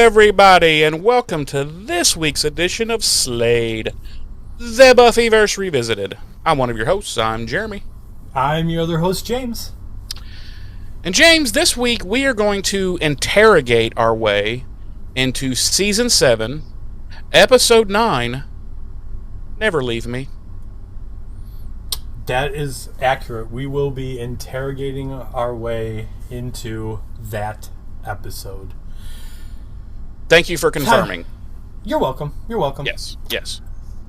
everybody, and welcome to this week's edition of Slade, the Buffyverse Revisited. I'm one of your hosts. I'm Jeremy. I'm your other host, James. And James, this week we are going to interrogate our way into Season 7, Episode 9, Never Leave Me. That is accurate. We will be interrogating our way into that episode. Thank you for confirming. You're welcome. You're welcome. Yes.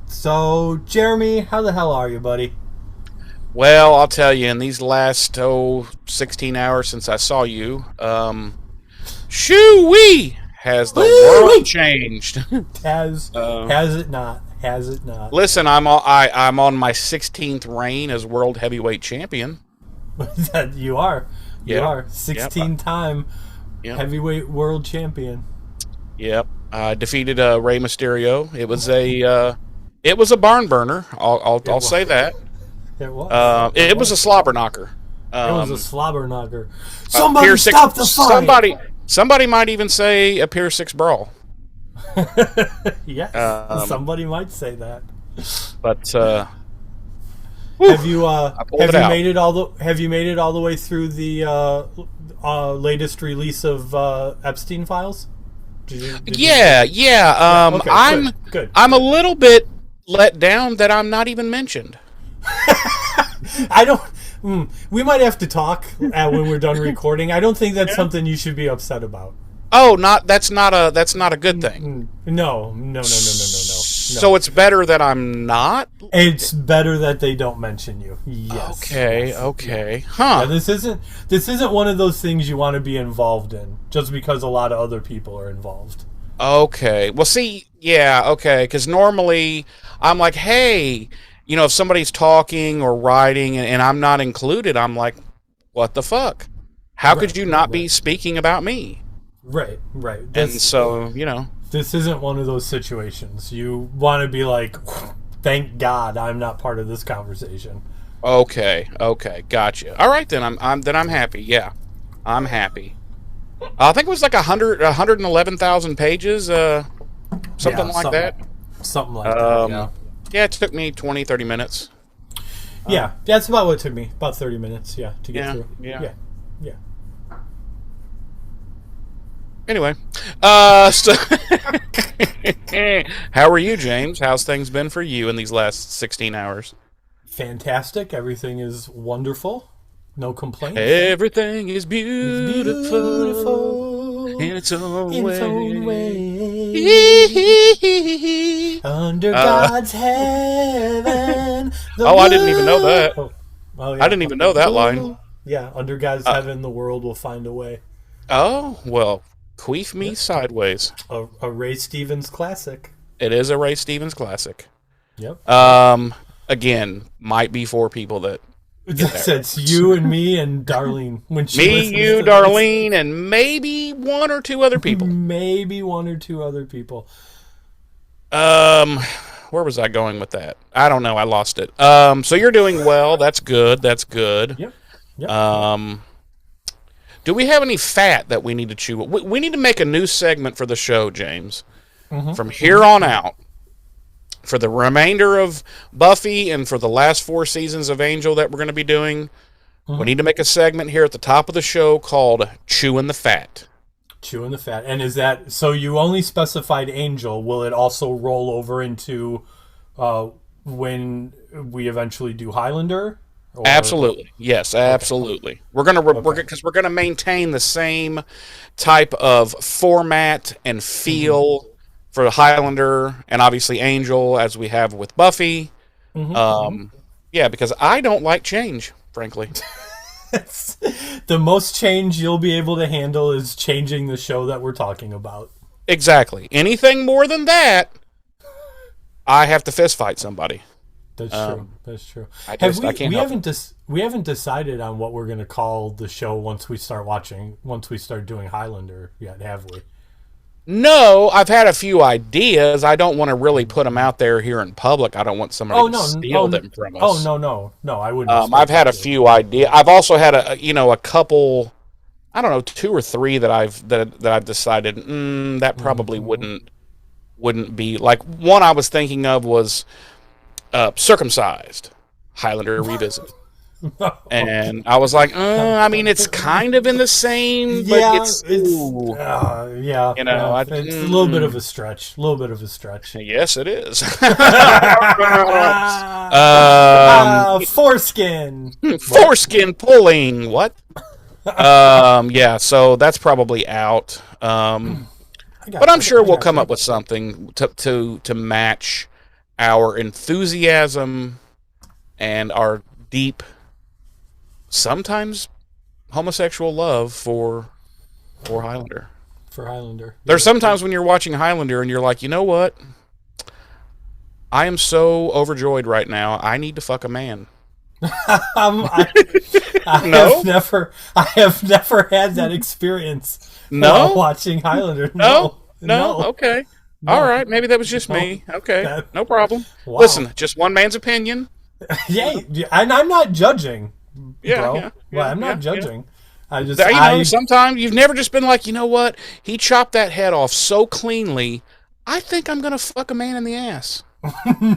So, Jeremy, how the hell are you, buddy? Well, I'll tell you, in these last, 16 hours since I saw you, shoo-wee! Has the world changed? Has it not? Has it not? Listen, I'm on my 16th reign as World Heavyweight Champion. You are. You Yep. are. 16-time Heavyweight World Champion. Yep. I defeated Rey Mysterio. It was a barn burner. I'll say that. It was. It was a slobber knocker. It was a slobber knocker. Somebody Pier stop the fight! Somebody might even say a Pier 6 brawl. Yes, somebody might say that. But have you made it all the way through the latest release of Epstein Did you? Okay, good. I'm a little bit let down that I'm not even mentioned. I don't. We might have to talk when we're done recording. I don't think that's something you should be upset about. Oh, that's not a good thing. No. So it's better that I'm not? It's better that they don't mention you. Yes. Okay. Huh. Yeah, this isn't one of those things you want to be involved in just because a lot of other people are involved. Okay. Well, see, because normally I'm like, hey, if somebody's talking or writing and I'm not included, I'm like, what the fuck? How could you not be speaking about me? Right. And so, This isn't one of those situations. You want to be like, thank God I'm not part of this conversation. Okay, gotcha. All right, then I'm happy. Yeah, I'm happy. I think it was like 111,000 pages, something like that. Something like that, yeah. Yeah, it took me 20, 30 minutes. Yeah, that's about what it took me. About 30 minutes, to get through. Yeah. Anyway, so how are you, James? How's things been for you in these last 16 hours? Fantastic. Everything is wonderful. No complaints. Everything is beautiful in its own way. Under God's heaven. I didn't even know that. Oh, yeah. I didn't even know that line. Yeah, under God's heaven, the world will find a way. Oh, well, queef me sideways. A Ray Stevens classic. It is a Ray Stevens classic. Yep. Again, might be 4 people that. It's you and me and Darlene. Me, you, Darlene, and maybe 1 or 2 other people. Where was I going with that? I don't know. I lost it. So you're doing well. That's good. Yep. Do we have any fat that we need to chew? We need to make a new segment for the show, James. Mm-hmm. From here on out, for the remainder of Buffy and for the last 4 seasons of Angel that we're going to be doing, we need to make a segment here at the top of the show called Chewing the Fat. Chewing the Fat. And is that, so you only specified Angel, will it also roll over into when we eventually do Highlander? Absolutely. Yes, absolutely. Okay. We're gonna maintain the same type of format and feel for Highlander and obviously Angel as we have with Buffy. Yeah, because I don't like change, frankly. The most change you'll be able to handle is changing the show that we're talking about. Exactly. Anything more than that, I have to fist fight somebody. That's true. That's true. We haven't decided on what we're going to call the show once we start doing Highlander yet, have we? No, I've had a few ideas. I don't want to really put them out there here in public. I don't want somebody to steal them from us. Oh, no, I wouldn't. I've had a few ideas. I've also had a couple. I don't know, two or three that I've decided that probably Mm-hmm. wouldn't be like one I was thinking of was Circumcised Highlander Revisited. Okay. And I was like, I mean, it's kind of in the same, but Yeah, it's it's ooh, yeah, you know, yeah. It's a little bit of a stretch. A little bit of a stretch. yes, it is. Foreskin. What? Foreskin pulling. What? Yeah. So that's probably out. I But got I'm you. sure I we'll got come you. up with something to match our enthusiasm and our deep, sometimes homosexual love for Highlander. For Highlander. There's Yeah. sometimes when you're watching Highlander and you're like, you know what? I am so overjoyed right now. I need to fuck a man. I, No, I have never had that experience while no, watching Highlander. no, No, no. no, Okay, all no, right. Maybe that was just no. me. Okay, That, no problem. wow. Listen, just one man's opinion. Yay. And I'm not judging, Yeah, bro. yeah, Well, yeah, I'm yeah, not yeah. judging. I just, You know, sometimes you've never just been like, you know what? He chopped that head off so cleanly. I think I'm gonna fuck a man in the ass.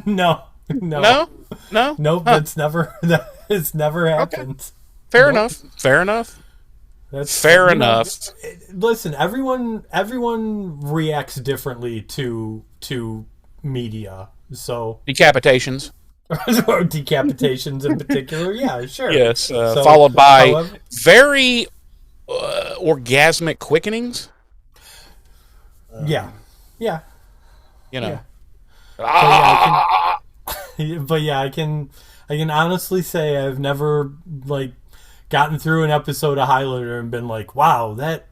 no, no, No, no. nope. Huh. That's never, it's never Okay. happened. Fair Nope. enough. Fair enough. That's, Fair enough. listen, everyone reacts differently to media. So Decapitations. or decapitations in particular, yeah, sure. Yes. So, Followed by however, very orgasmic quickenings. yeah, yeah, You know. yeah. But yeah, Ah! but yeah, I can honestly say I've never like gotten through an episode of Highlander and been like, wow, that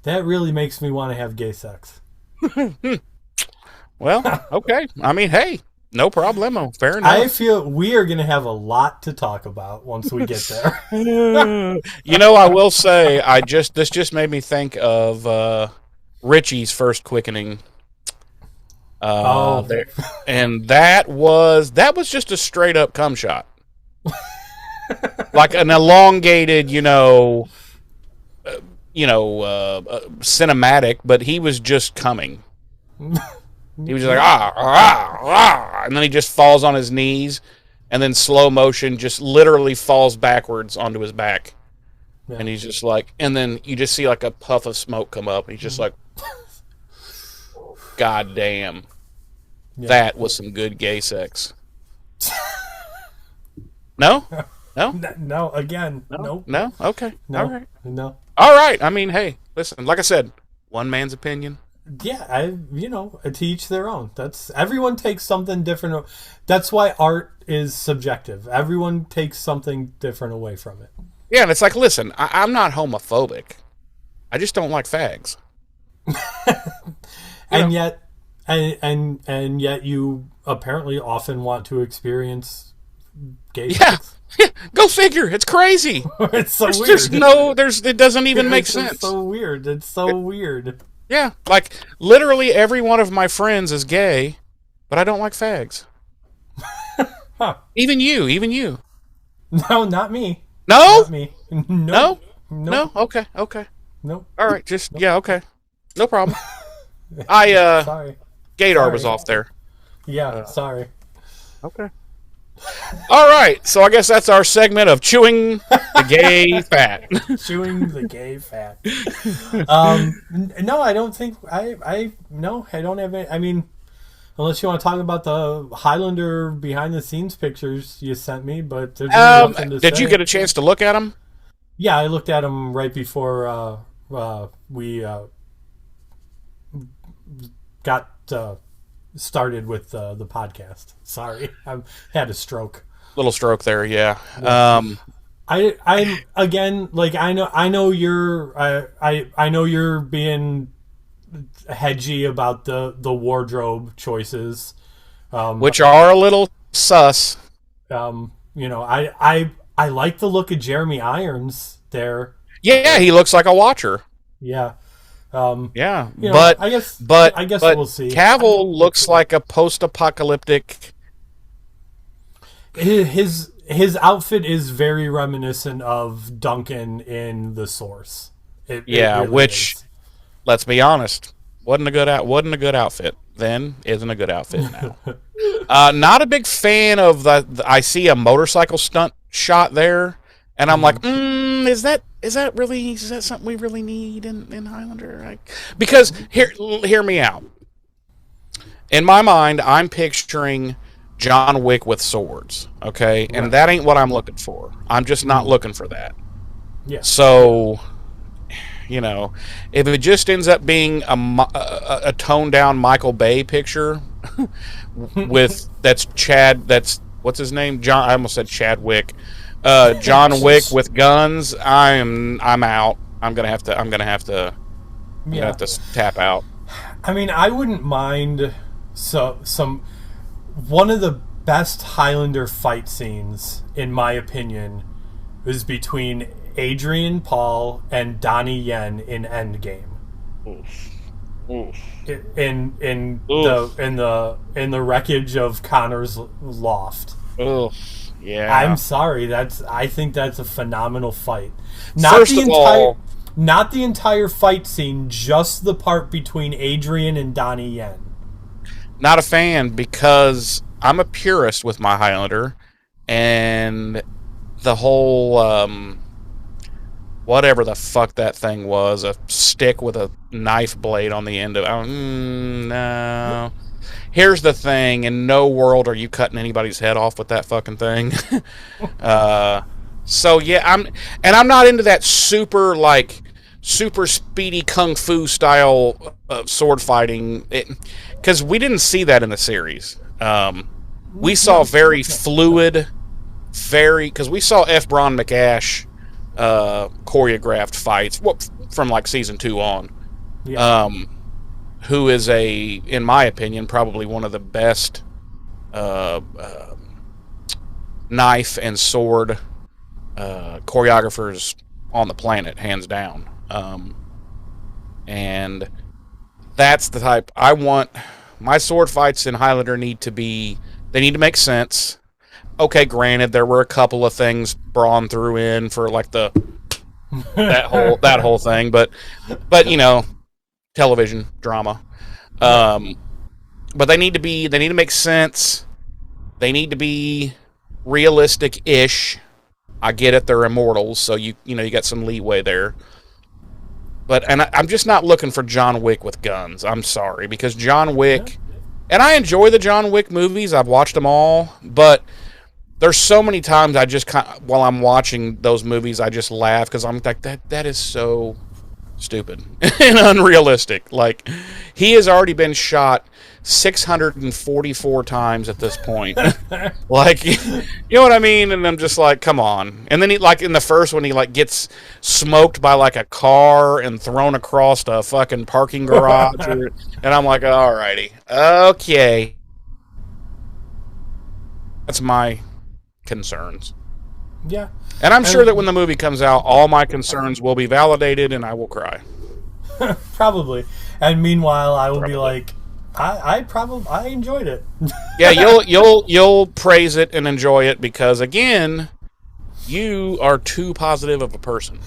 really makes me want to have gay sex. Well, okay. I mean, hey, no problemo. Fair I enough. feel we are going to have a lot to talk about once we get there. You know, I will say, this just made me think of Richie's first quickening. Oh, There, and that was just a straight up cum shot, like an elongated, cinematic. But he was just coming. He was just like and then he just falls on his knees, and then slow motion just literally falls backwards onto his back, yeah. and he's just like, and then you just see like a puff of smoke come up, and he's just like, God damn. Yeah. That was some good gay sex. No? No? No, again, No? nope, No? Okay. no, All right. no. All right. I mean, hey, listen, like I said, one man's opinion. Yeah, to each their own. That's everyone takes something different. That's why art is subjective. Everyone takes something different away from it. Yeah, and it's like, listen, I'm not homophobic. I just don't like fags. And know. yet, and yet, you apparently often want to experience gay Yeah. sex. Go figure. It's crazy. It's so There's weird. just it doesn't even make It's just sense. so weird. It's so weird. Yeah. Like, literally every one of my friends is gay, but I don't like fags. Huh? Even you. No, not me. No? Not me. No? Nope. No? Nope. Okay. Okay. Nope. All right. Just, yeah, okay. No problem. I, Sorry. Gator was Sorry. off there. Yeah. Sorry. Okay. All right. So I guess that's our segment of chewing the gay fat. Chewing the gay fat. No, I don't think no, I don't have any. I mean, unless you want to talk about the Highlander behind the scenes pictures you sent me, but there's really nothing to Did say. you get a chance to look at them? Yeah, I looked at them right before we got started with the podcast. Sorry, I had a stroke. Little stroke there, yeah. I'm again, like, I know you're I know you're being hedgy about the wardrobe choices. Which are a little sus. I like the look of Jeremy Irons there. Yeah, he looks like a watcher. Yeah. Yeah, But I guess but we'll see. Cavill looks like a post-apocalyptic. His outfit is very reminiscent of Duncan in The Source. It Yeah, really which, is. let's be honest, wasn't a good outfit then. Isn't a good outfit now. Not a big fan of I see a motorcycle stunt shot there, and I'm like, Mhm. is that something we really need in Highlander? Because hear me out. In my mind, I'm picturing John Wick with swords, okay, and Right. that ain't what I'm looking for. I'm just not Mhm. looking for that. Yeah. So if it just ends up being a toned down Michael Bay picture with that's what's his name, John, I almost said Chadwick, John Wick with guns, I'm out. I'm gonna Yeah. have to tap out. I mean, I wouldn't mind some one of the best Highlander fight scenes, in my opinion, is between Adrian Paul and Donnie Yen in Endgame. Oof. Oof. Oof. In the wreckage of Connor's loft. Oof. I'm Yeah. sorry, that's I think that's a phenomenal fight. Not First the of entire all, not the entire fight scene, just the part between Adrian and Donnie Yen. not a fan because I'm a purist with my Highlander, and the whole whatever the fuck that thing was, a stick with a knife blade on the end of it. No. Here's the thing: in no world are you cutting anybody's head off with that fucking thing. uh, so yeah, I'm not into that super speedy kung fu style sword fighting, because we didn't see that in the series. We saw No, very no. fluid, because we saw F. Braun McAsh choreographed fights from like season 2 on. Yeah. Um, who is in my opinion, probably one of the best uh, uh, knife and sword choreographers on the planet, hands down. And that's the type I want. My sword fights in Highlander they need to make sense. Okay, granted, there were a couple of things Braun threw in for like that whole thing, but television drama. Right. Um, but they need to make sense. They need to be realistic ish. I get it, they're immortals, so you got some leeway there. I'm just not looking for John Wick with guns. I'm sorry, because John Yeah. Wick, and I enjoy the John Wick movies. I've watched them all, but there's so many times I just while I'm watching those movies, I just laugh because I'm like that is so stupid and unrealistic. Like, he has already been shot 644 times at this point. Like, you know what I mean? And I'm just like, come on. And then he, like, in the first one, he like gets smoked by like a car and thrown across a fucking parking garage, and I'm like, alrighty, okay. That's my concerns. Yeah. And I'm sure that when And the movie comes out, all my concerns will be validated and I will cry. probably. And meanwhile, I will be Probably. like, I enjoyed it. Yeah, you'll praise it and enjoy it because, again, you are too positive of a person.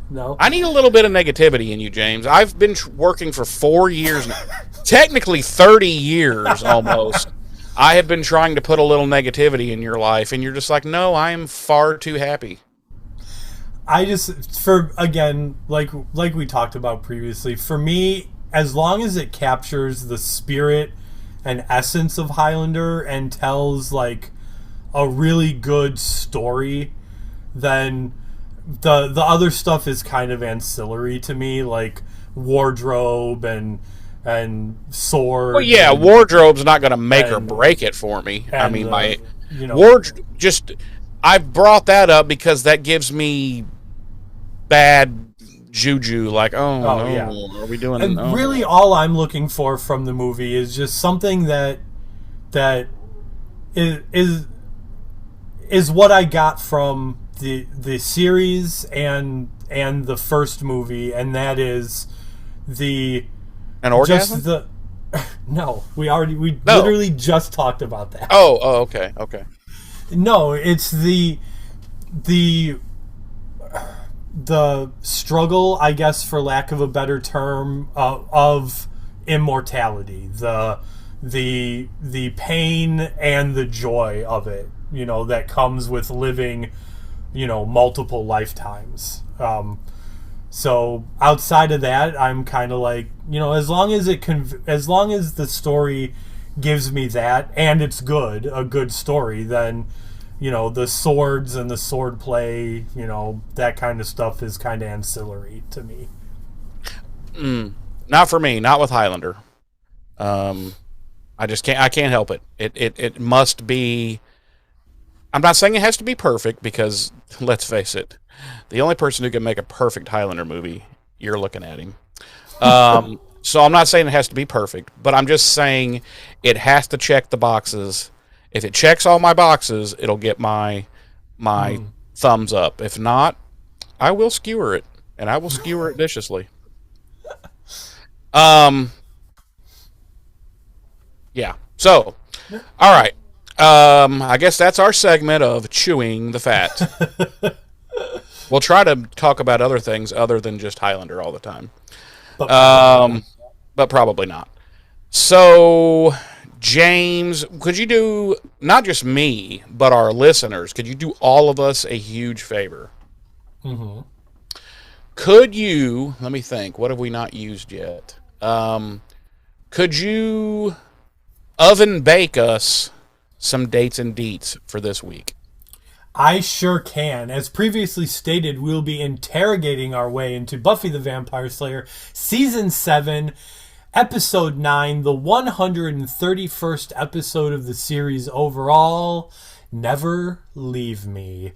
No. I need a little bit of negativity in you, James. I've been working for 4 years now, technically 30 years almost. I have been trying to put a little negativity in your life, and you're just like, no, I am far too happy. I just for again, like we talked about previously, for me, as long as it captures the spirit and essence of Highlander and tells like a really good story, then the other stuff is kind of ancillary to me, like wardrobe and Well, swords yeah, wardrobe's not going to make or and break it for me. I and mean, my you know. wardrobe just. I brought that up because that gives me bad juju. Like, oh Oh yeah. no, are we doing? And really, Oh, all I'm looking for from the movie is just something that is is what I got from the series and the first movie, and that is the an just orgasm? the no, we No. literally just talked about that. Oh, okay, okay. No, it's the the struggle, I guess, for lack of a better term, of immortality, the pain and the joy of it, that comes with living, multiple lifetimes. So outside of that, I'm kind of like, as long as as long as the story gives me that and it's a good story, then the swords and the sword play, that kind of stuff is kind of ancillary to me. Not for me. Not with Highlander. I just can't. I can't help it. It must be. I'm not saying it has to be perfect because let's face it, the only person who can make a perfect Highlander movie, you're looking at him. So I'm not saying it has to be perfect, but I'm just saying it has to check the boxes. If it checks all my boxes, it'll get my thumbs up. If not, I will skewer it, and I will skewer it viciously. Um, yeah. So, all right. I guess that's our segment of chewing the fat. We'll try to talk about other things other than just Highlander all the time. But But probably not. So, James, could you do, not just me, but our listeners, could you do all of us a huge favor? mm-hmm. Could you, let me think, what have we not used yet? Could you oven bake us some dates and deets for this week? I sure can. As previously stated, we'll be interrogating our way into Buffy the Vampire Slayer, Season 7, Episode 9, the 131st episode of the series overall, Never Leave Me.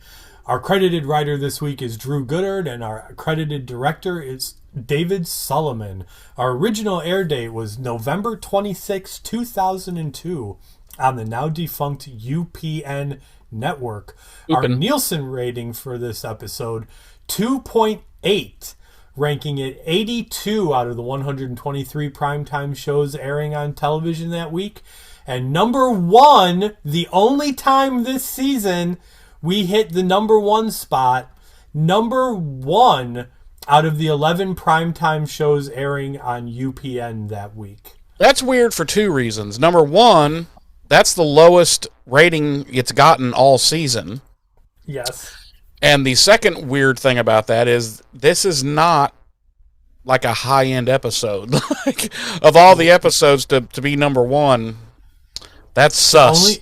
Our credited writer this week is Drew Goddard, and our credited director is David Solomon. Our original air date was November 26, 2002, on the now defunct UPN network. Our Nielsen rating for this episode, 2.8, ranking it 82 out of the 123 primetime shows airing on television that week. And number one, the only time this season we hit the number one spot, number one out of the 11 primetime shows airing on UPN that week. That's weird for two reasons. Number one, that's the lowest rating it's gotten all season. Yes. And the second weird thing about that is this is not like a high-end episode. Like, of all the episodes to be number one, that's sus.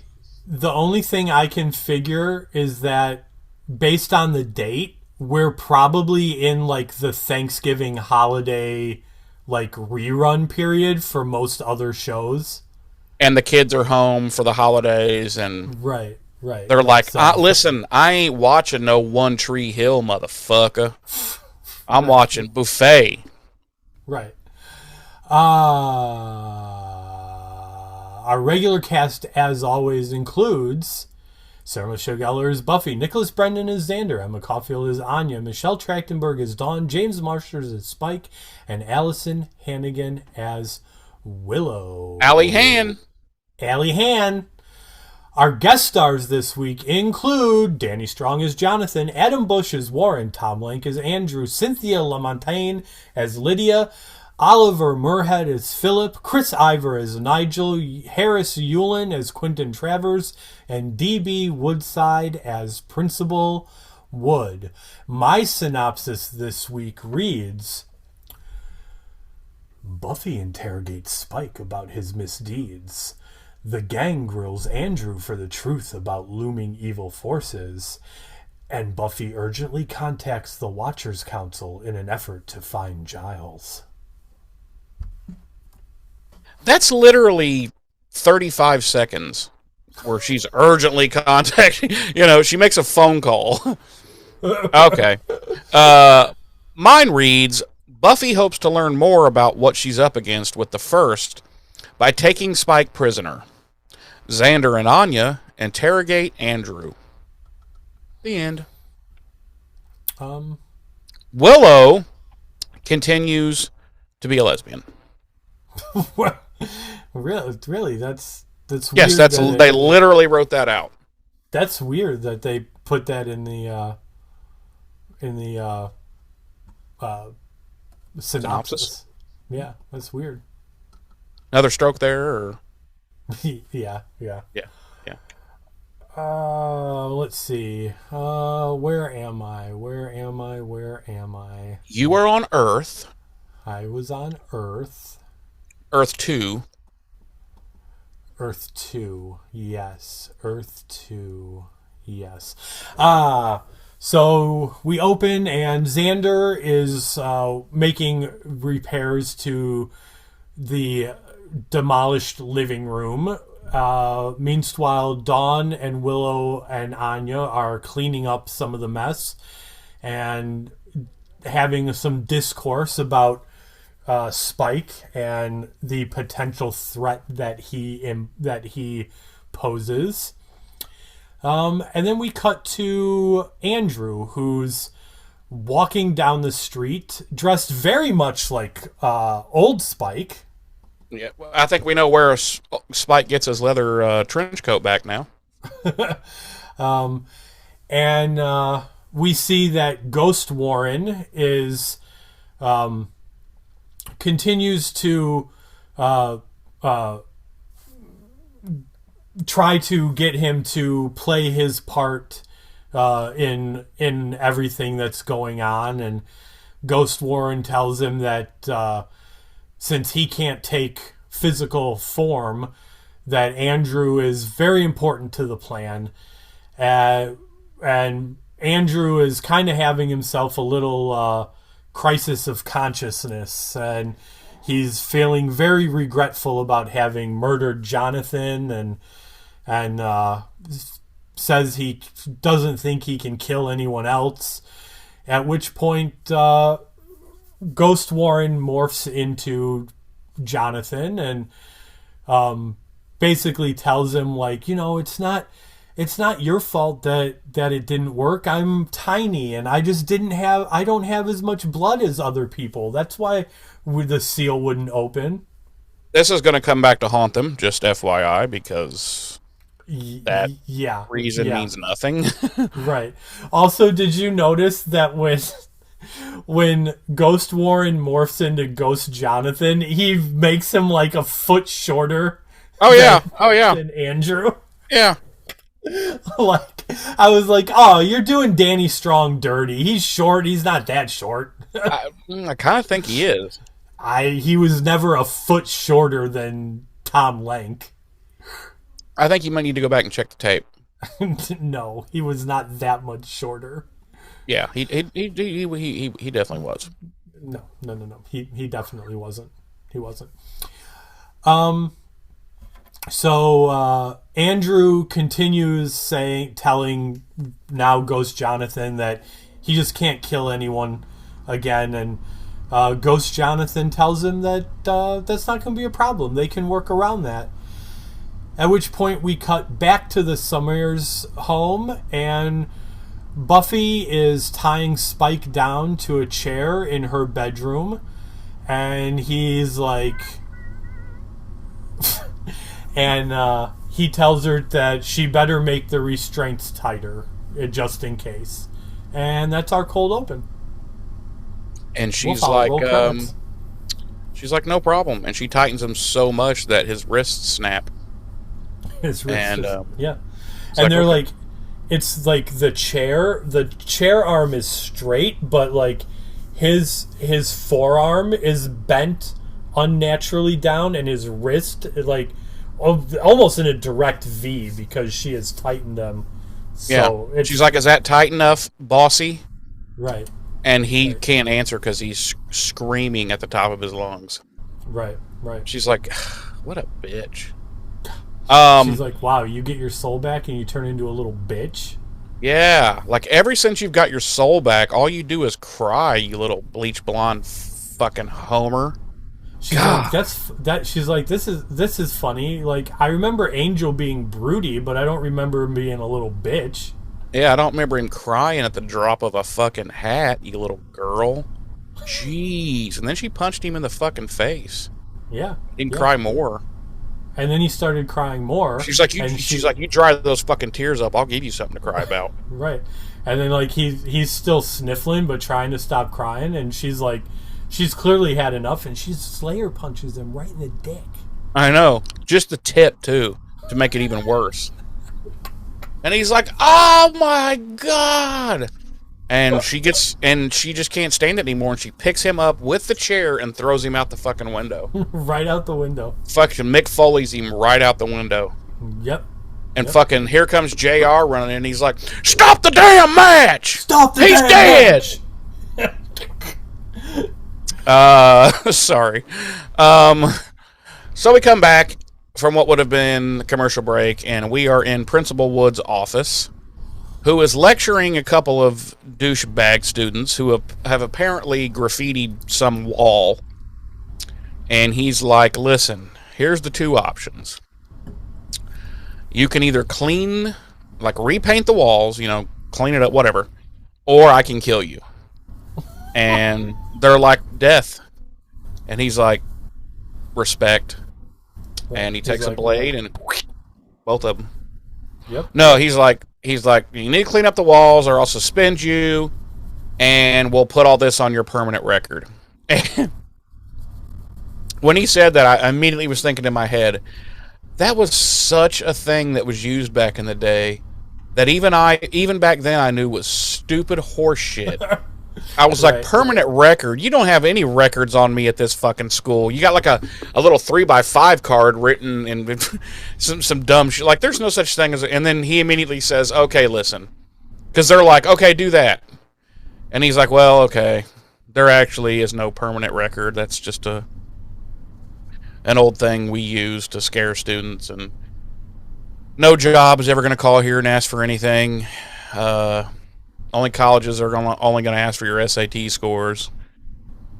The only thing I can figure is that based on the date, we're probably in like the Thanksgiving holiday like rerun period for most other shows. And the kids are home for the holidays, and right. They're like, listen, I ain't watching no One Tree Hill, motherfucker. I'm watching Buffet. Right. Our regular cast, as always, includes Sarah Michelle Gellar as Buffy, Nicholas Brendan as Xander, Emma Caulfield as Anya, Michelle Trachtenberg as Dawn, James Marsters as Spike, and Allison Hannigan as Willow. Allie Han. Our guest stars this week include Danny Strong as Jonathan, Adam Bush as Warren, Tom Lank as Andrew, Cynthia LaMontagne as Lydia, Oliver Murhead as Philip, Chris Ivor as Nigel, Harris Yulin as Quentin Travers, and D.B. Woodside as Principal Wood. My synopsis this week reads: Buffy interrogates Spike about his misdeeds. The gang grills Andrew for the truth about looming evil forces. And Buffy urgently contacts the Watchers Council in an effort to find Giles. That's literally 35 seconds where she's urgently contacting. She makes a phone call. Okay. Mine reads, Buffy hopes to learn more about what she's up against with the First by taking Spike prisoner. Xander and Anya interrogate Andrew. The end. Willow continues to be a lesbian. Really, that's weird. Yes, they literally wrote that out. That's weird that they put that in the Synopsis. synopsis. Yeah, that's weird. Another stroke there, or Yeah, yeah. yeah, yeah. Let's see. Where am I? Where am I? Where am I? You are on Earth, I was on Earth. Earth 2. Earth 2. Yes. Earth 2. Yes. So we open and Xander is making repairs to the demolished living room. Meanwhile, Dawn and Willow and Anya are cleaning up some of the mess and having some discourse about Spike and the potential threat that he poses. And then we cut to Andrew, who's walking down the street, dressed very much like old Spike. Yeah, well, I think we know where Spike gets his leather trench coat back now. And we see that Ghost Warren is continues to try to get him to play his part in everything that's going on, and Ghost Warren tells him that since he can't take physical form, that Andrew is very important to the plan, and Andrew is kind of having himself a little crisis of consciousness, and he's feeling very regretful about having murdered Jonathan, and says he doesn't think he can kill anyone else. At which point, Ghost Warren morphs into Jonathan and basically tells him, like, it's not your fault that it didn't work. I'm tiny and I don't have as much blood as other people. That's why the seal wouldn't open. This is going to come back to haunt them, just FYI, because that yeah reason means nothing. Right. Also, did you notice that when Ghost Warren morphs into Ghost Jonathan, he makes him like a foot shorter? Oh yeah. Than Andrew. Yeah. Like, I was like, oh, you're doing Danny Strong dirty. He's short. He's not that short. I kind of think he is. He was never a foot shorter than Tom Lank. I think you might need to go back and check the tape. No, he was not that much shorter. Yeah, he definitely was. No. He definitely wasn't. He wasn't. So Andrew continues telling now Ghost Jonathan that he just can't kill anyone again, and Ghost Jonathan tells him that that's not going to be a problem. They can work around that. At which point we cut back to the Summers home, and Buffy is tying Spike down to a chair in her bedroom, and he's like... and he tells her that she better make the restraints tighter, just in case. And that's our cold open. And she's like, no problem. And she tightens him so much that his wrists snap. His wrists, yeah. And like, they're like, it's like the chair arm is straight, but like his forearm is bent unnaturally down, and his wrist like almost in a direct V because she has tightened them. So yeah. She's like, is that tight enough, bossy? Right. And he can't answer because he's screaming at the top of his lungs. Right. She's like, what a bitch. She's like, wow, you get your soul back and you turn into a little bitch? Yeah. Like, ever since you've got your soul back, all you do is cry, you little bleach blonde fucking homer. She's like, she's like, this is funny. Like, I remember Angel being broody, but I don't remember him being a little bitch. Yeah, I don't remember him crying at the drop of a fucking hat, you little girl. Jeez. And then she punched him in the fucking face. Yeah. He didn't cry more. And then he started crying more. She's like, you dry those fucking tears up. I'll give you something to cry about. Right. And then like he's still sniffling but trying to stop crying, and she's like, she's clearly had enough, and she Slayer punches him right in the dick. I know, just the tip too, to make it even worse. And he's like, "Oh my god!" And she just can't stand it anymore, and she picks him up with the chair and throws him out the fucking window. Right out the window. Fucking Mick Foley's him right out the window. Yep. And fucking here comes JR running in, and he's like, "Stop the damn match! Stop the He's damn dead!" match. Sorry. So we come back from what would have been commercial break, and we are in Principal Wood's office, who is lecturing a couple of douchebag students who have apparently graffitied some wall. And he's like, "Listen, here's the two options. You can either clean, like repaint the walls, clean it up, whatever, or I can kill you." And they're like, "Death." And he's like, "Respect." And he takes a blade and both of them. Yep. No, he's like, "You need to clean up the walls or I'll suspend you and we'll put all this on your permanent record." And when he said that, I immediately was thinking in my head, that was such a thing that was used back in the day that even back then I knew was stupid horse shit. I was like, permanent record? You don't have any records on me at this fucking school. You got like a little 3x5 card written in some dumb shit. Like, there's no such thing as... And then he immediately says, "Okay, listen." Because they're like, "Okay, do that." And he's like, "Well, okay. There actually is no permanent record. That's just an old thing we use to scare students. And no job is ever going to call here and ask for anything. Only colleges are only going to ask for your SAT scores."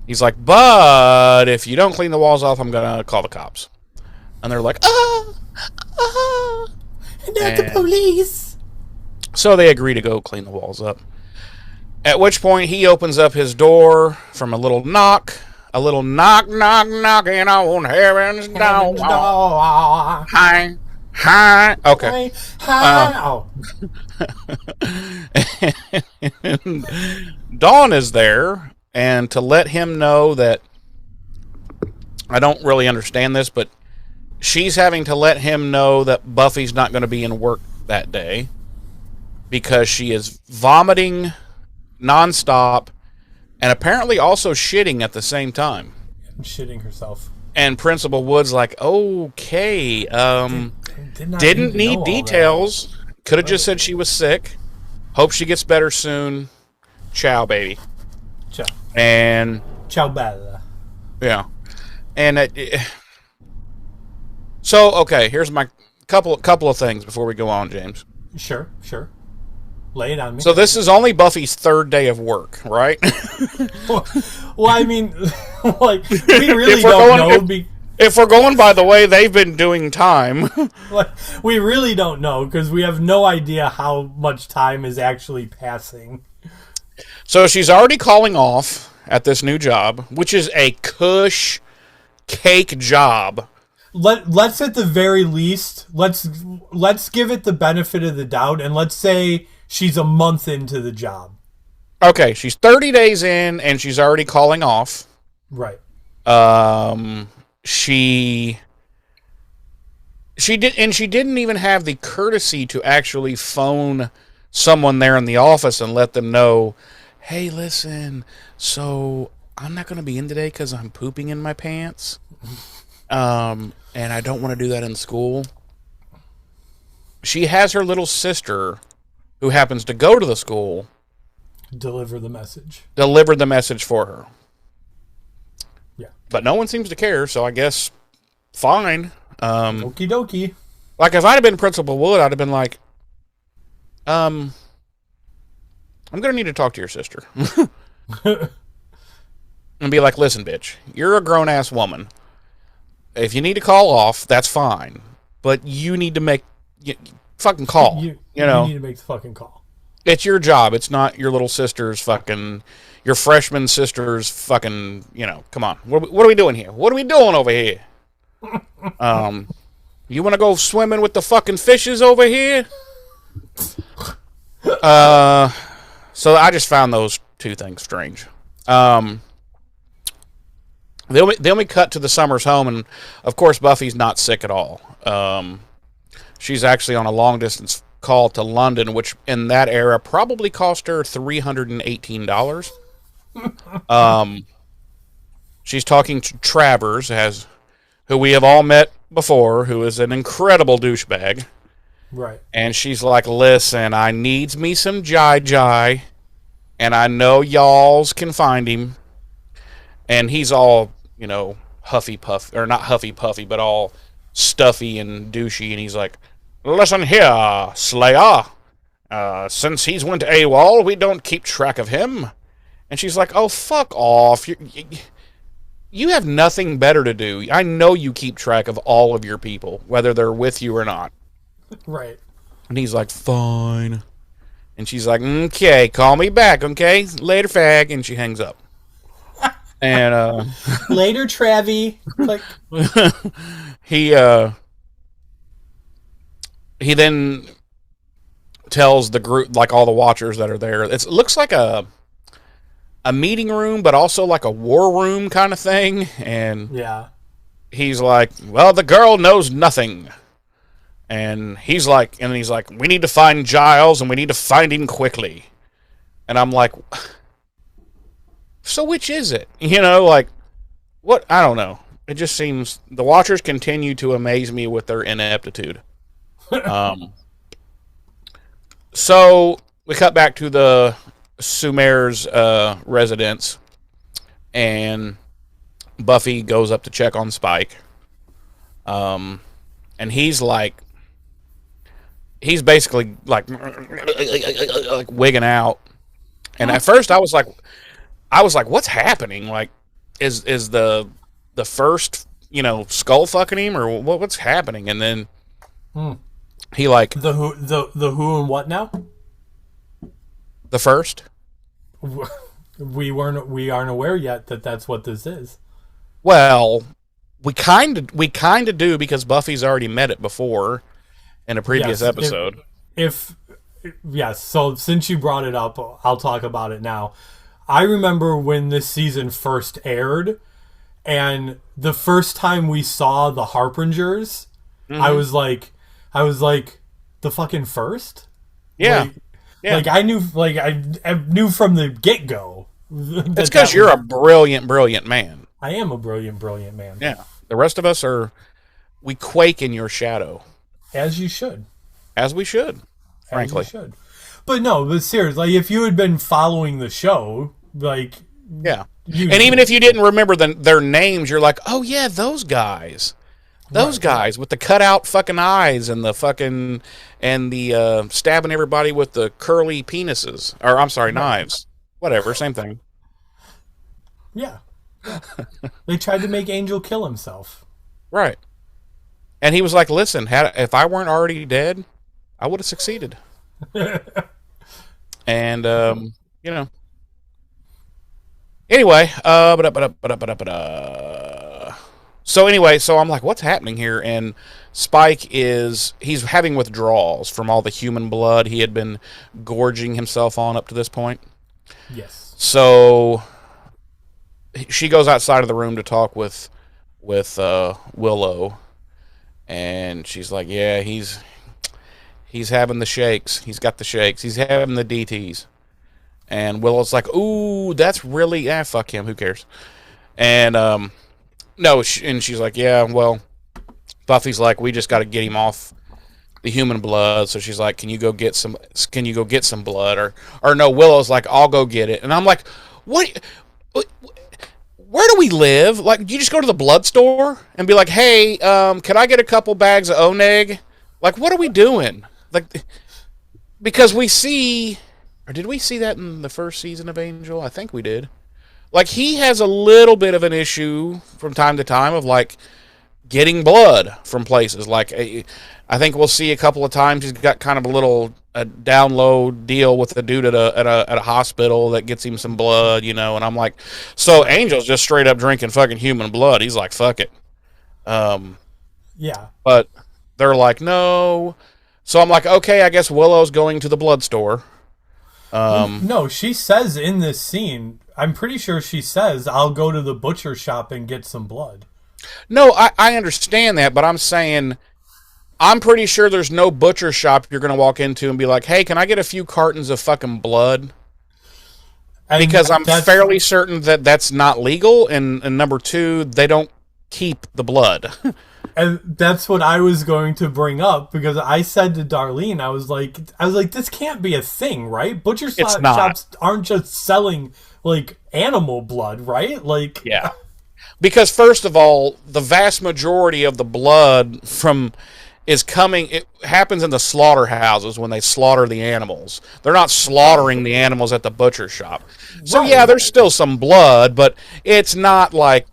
He's like, "But if you don't clean the walls off, I'm going to call the cops." And they're like, Not the police." So they agree to go clean the walls up. At which point he opens up his door from a little knock, knocking on heaven's door. Hi. Okay. Hi. Dawn is there, and to let him know that, I don't really understand this, but she's having to let him know that Buffy's not going to be in work that day because she is vomiting nonstop and apparently also shitting at the same time. Shitting herself. And Principal Wood's like, "Okay, didn't need details. Could have just said she was sick. Hope she gets better soon. Ciao, baby." Ciao. And ciao, bella. Yeah. And so, okay, here's my couple of things before we go on, James. Sure. Lay it on me. So this is only Buffy's third day of work, right? Well, I mean, like, we really don't know. If we're going by the way they've been doing time. Like, we really don't know because we have no idea how much time is actually passing. So she's already calling off at this new job, which is a cush cake job. Let's at the very least, let's give it the benefit of the doubt, and let's say she's a month into the job. Okay, she's 30 days in, and she's already calling off. Right. She didn't even have the courtesy to actually phone someone there in the office and let them know, "Hey, listen, so I'm not going to be in today because I'm pooping in my pants. And I don't want to do that in school." She has her little sister, who happens to go to the school, deliver the message for her. Yeah. But no one seems to care, so I guess fine. Okie dokie. Like, if I'd have been Principal Wood, I'd have been like, I'm going to need to talk to your sister. And be like, "Listen, bitch, you're a grown-ass woman. If you need to call off, that's fine. But you need to fucking call. You need to make the fucking call. It's your job. It's not your little sister's fucking... Your freshman sister's fucking... come on. What are we doing here? What are we doing over here?" You want to go swimming with the fucking fishes over here? Uh, so I just found those two things strange. Um, then we cut to the Summers home, and of course Buffy's not sick at all. She's actually on a long distance call to London, which in that era probably cost her $318. Um, she's talking to Travers, who we have all met before, who is an incredible douchebag. Right. And she's like, listen, I needs me some Jai, and I know y'alls can find him. And he's all, huffy puffy, or not huffy puffy, but all stuffy and douchey. And he's like, listen here, Slayer. Since he's went AWOL, we don't keep track of him. And she's like, oh, fuck off. You have nothing better to do. I know you keep track of all of your people, whether they're with you or not. Right. And he's like, fine. And she's like, okay, call me back, okay? Later, fag. And she hangs up. And later, Travie. Like he then tells the group, like all the watchers that are there, it looks like a meeting room, but also like a war room kind of thing. And yeah, he's like, well, the girl knows nothing. And he's like, we need to find Giles, and we need to find him quickly. And I'm like, so which is it? What? I don't know. It just seems the Watchers continue to amaze me with their ineptitude. So we cut back to the Sumer's residence, and Buffy goes up to check on Spike. And he's basically like wigging out. And at first I was like, what's happening? Like, is the first, skull fucking him, or what's happening? And then he like the who and what now? The first? We aren't aware yet that that's what this is. Well, we kind of do, because Buffy's already met it before in a previous episode. Yes, so since you brought it up, I'll talk about it now. I remember when this season first aired, and the first time we saw the Harbingers, I was like, the fucking first? Yeah. Yeah. Like I knew from the get-go. It's because you're a brilliant man. I am a brilliant man. Yeah. The rest of us we quake in your shadow. As you should. As we should, frankly. As you should. But seriously, if you had been following the show, yeah. And even if you didn't remember their names, you're like, oh yeah, those guys. Those guys with the cutout fucking eyes and the fucking stabbing everybody with the curly penises, or I'm sorry, knives. Whatever, same thing. Yeah. They tried to make Angel kill himself. Right. And he was like, "Listen, if I weren't already dead, I would have succeeded." And Anyway, so I'm like, what's happening here? And Spike he's having withdrawals from all the human blood he had been gorging himself on up to this point. Yes. So she goes outside of the room to talk with Willow, and she's like, yeah, he's having the shakes. He's got the shakes. He's having the DTs. And Willow's like, ooh, that's really, fuck him. Who cares? And, no, and she's like, yeah, well, Buffy's like, we just got to get him off the human blood. So she's like, can you go get some blood? Or no, Willow's like, I'll go get it. And I'm like, what? Where do we live? Like, you just go to the blood store and be like, hey, can I get a couple bags of Oneg? Like, what are we doing? Like, because we see, or did we see that in the first season of Angel? I think we did. Like, he has a little bit of an issue from time to time of, like, getting blood from places. Like, I think we'll see a couple of times he's got kind of a down low deal with a dude at a hospital that gets him some blood, and I'm like, so Angel's just straight up drinking fucking human blood. He's like, fuck it. Yeah. But they're like, no. So I'm like, okay, I guess Willow's going to the blood store. No, she says in this scene, I'm pretty sure she says, I'll go to the butcher shop and get some blood. No, I understand that, but I'm saying I'm pretty sure there's no butcher shop you're going to walk into and be like, hey, can I get a few cartons of fucking blood? And Because I'm fairly certain that that's not legal, and number two, they don't keep the blood. And that's what I was going to bring up, because I said to Darlene, I was like, this can't be a thing, right? Butcher shops aren't just selling like animal blood, right? Like, yeah. Because first of all, the vast majority of the blood it happens in the slaughterhouses when they slaughter the animals. They're not slaughtering the animals at the butcher shop. So yeah, there's still some blood, but it's not like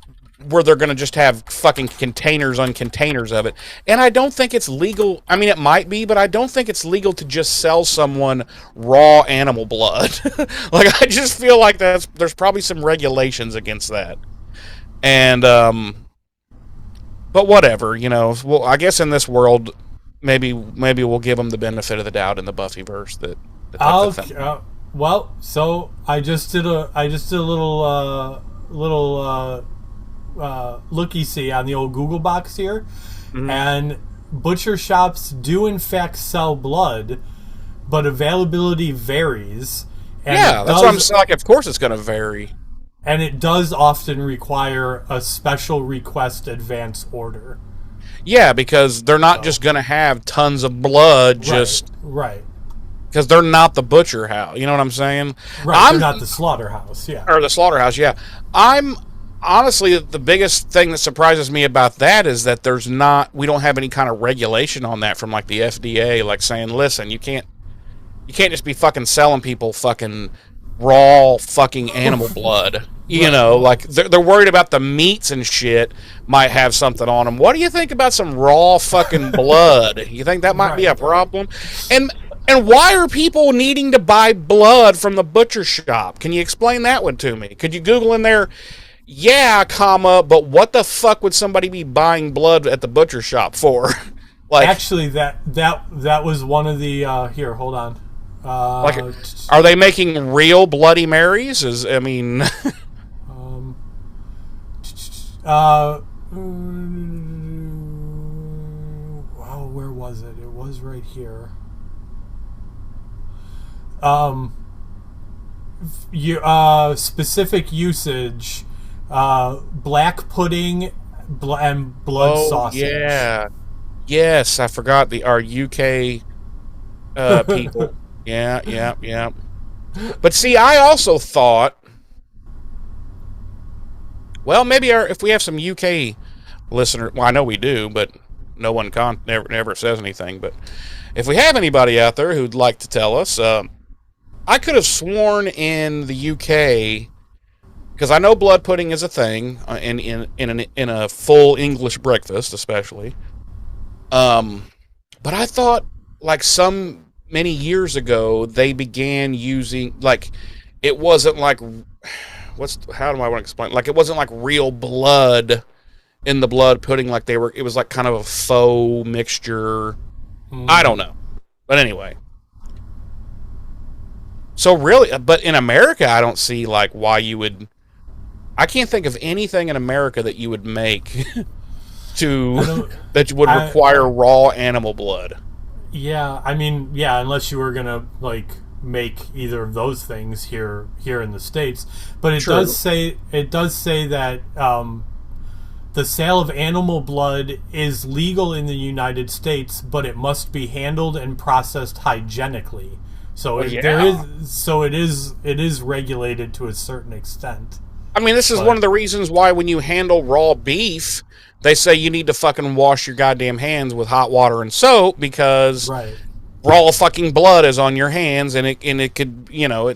where they're going to just have fucking containers on containers of it. And I don't think it's legal. I mean, it might be, but I don't think it's legal to just sell someone raw animal blood. Like, I just feel like there's probably some regulations against that. And, but whatever, well, I guess in this world, maybe we'll give them the benefit of the doubt in the Buffyverse that well, so I just did a little looky-see on the old Google box here, and butcher shops do in fact sell blood, but availability varies. And yeah, that's what I'm saying. Like, of course it's going to vary. And it does often require a special request advance order. Yeah, because they're not just going to have tons of blood Right. Because they're not the butcher house. You know what I'm saying? Right, they're not the slaughterhouse, yeah. Or the slaughterhouse, yeah. Honestly, the biggest thing that surprises me about that is that we don't have any kind of regulation on that from like the FDA, like saying, listen, you can't just be fucking selling people fucking raw fucking animal blood. Like they're worried about the meats and shit might have something on them. What do you think about some raw fucking blood? You think that might be a problem? And why are people needing to buy blood from the butcher shop? Can you explain that one to me? Could you Google in there, but what the fuck would somebody be buying blood at the butcher shop for? Like, actually, that was one of the here. Hold on. Are they making real Bloody Marys? Where was it? It was right here. Specific usage, black pudding and blood sausage. Yeah. Yes, I forgot our UK people. Yeah. But see, I also thought, well, maybe if we have some UK listener, well, I know we do, but no one never says anything. But if we have anybody out there who'd like to tell us, I could have sworn in the UK, because I know blood pudding is a thing in a full English breakfast, especially. But I thought, like, many years ago, they began using, like, it wasn't like, how do I want to explain? Like, it wasn't like real blood in the blood pudding, like it was like kind of a faux mixture. I don't know. But anyway. So really, but in America, I don't see, like, why you would, I can't think of anything in America that you would make that would require raw animal blood. Yeah, unless you were gonna like make either of those things here in the States. But it does say that the sale of animal blood is legal in the United States, but it must be handled and processed hygienically. So it is regulated to a certain extent. I mean, this is one of the reasons why when you handle raw beef, they say you need to fucking wash your goddamn hands with hot water and soap, because raw fucking blood is on your hands, and it could, you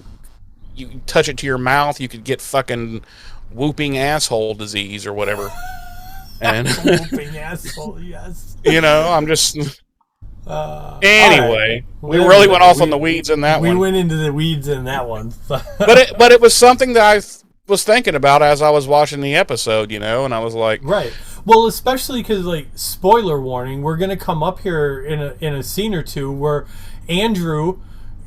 touch it to your mouth, you could get fucking whooping asshole disease or whatever. And whooping asshole, yes. I'm just. Anyway, right. We really went off on the weeds in that one. We went into the weeds in that one. but it was something that I was thinking about as I was watching the episode, and I was like, right. Well, especially because, like, spoiler warning, we're gonna come up here in a scene or two where Andrew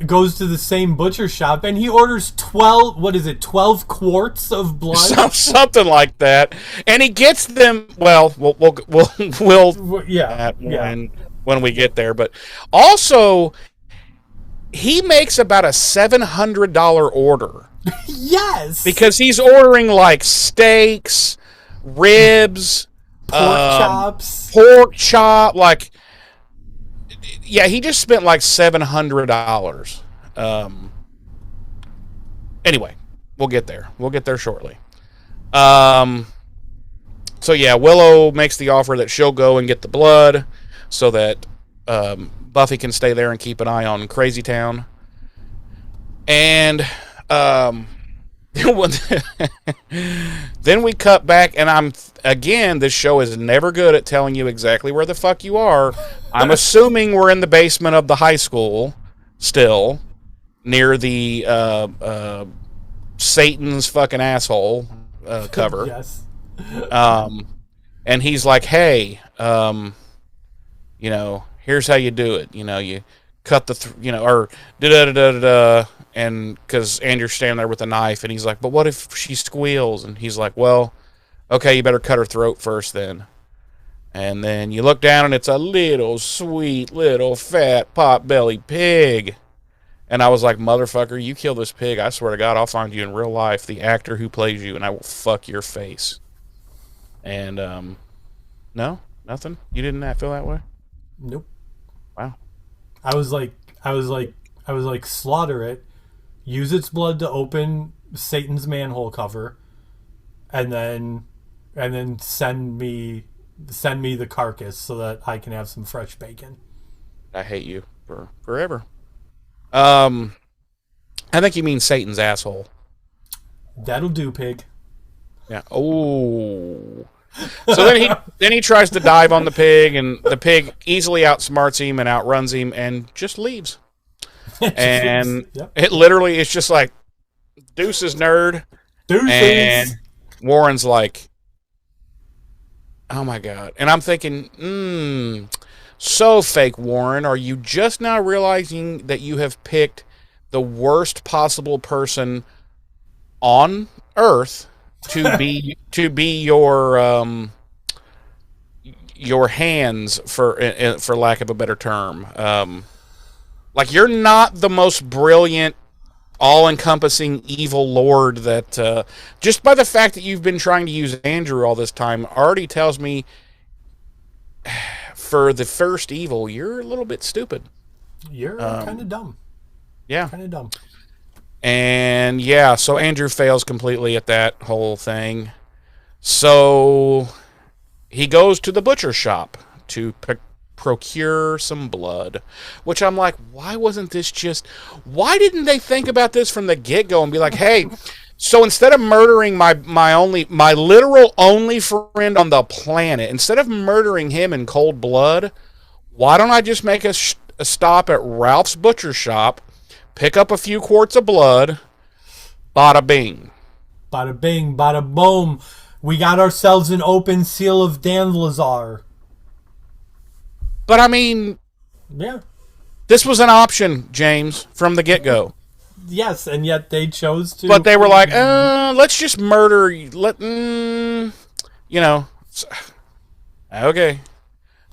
goes to the same butcher shop and he orders 12. What is it? 12 quarts of blood. Something like that, and he gets them. Well, we'll Yeah, that yeah. when we get there. But also, he makes about a $700 order Yes. because he's ordering like steaks, ribs, Pork chops. pork chop. Like, yeah, he just spent like $700. Um, anyway, we'll get there. We'll get there shortly. Um, so yeah, Willow makes the offer that she'll go and get the blood, so that Buffy can stay there and keep an eye on Crazy Town. And um, then we cut back, and again, this show is never good at telling you exactly where the fuck you are. I'm assuming we're in the basement of the high school still, near the Satan's fucking asshole cover. Yes. Um, and he's like, hey, here's how you do it. You cut or da da da da da. And because Andrew's standing there with a knife, and he's like, but what if she squeals? And he's like, well, okay, you better cut her throat first then. And then you look down, and it's a little sweet, little fat, pot-bellied pig. And I was like, motherfucker, you kill this pig, I swear to God, I'll find you in real life, the actor who plays you, and I will fuck your face. And, no? Nothing? You didn't feel that way? Nope. Wow. I was like, slaughter it, use its blood to open Satan's manhole cover, and then send me the carcass so that I can have some fresh bacon. I hate you for forever. I think you mean Satan's asshole. That'll do, pig. Yeah. Oh. So then he tries to dive on the pig, and the pig easily outsmarts him and outruns him and just leaves. And Yep. it literally is just like, deuces, nerd. Deuces. And Warren's like, oh my God. And I'm thinking, so fake, Warren, are you just now realizing that you have picked the worst possible person on Earth to be your hands, for lack of a better term? Like, you're not the most brilliant, all-encompassing evil lord that, just by the fact that you've been trying to use Andrew all this time already tells me, for the first evil, you're a little bit stupid. You're kind of dumb. Yeah. Kind of dumb. And yeah, so Andrew fails completely at that whole thing. So he goes to the butcher shop to procure some blood, which I'm like, why didn't they think about this from the get-go and be like, hey, so instead of murdering my literal only friend on the planet, instead of murdering him in cold blood, why don't I just make a stop at Ralph's butcher shop, pick up a few quarts of blood, bada bing. Bada bing, bada boom. We got ourselves an open seal of Dan Lazar. But I mean, Yeah. this was an option, James, from the get-go. Yes, and yet they chose to. But they were like, let's just murder. Okay.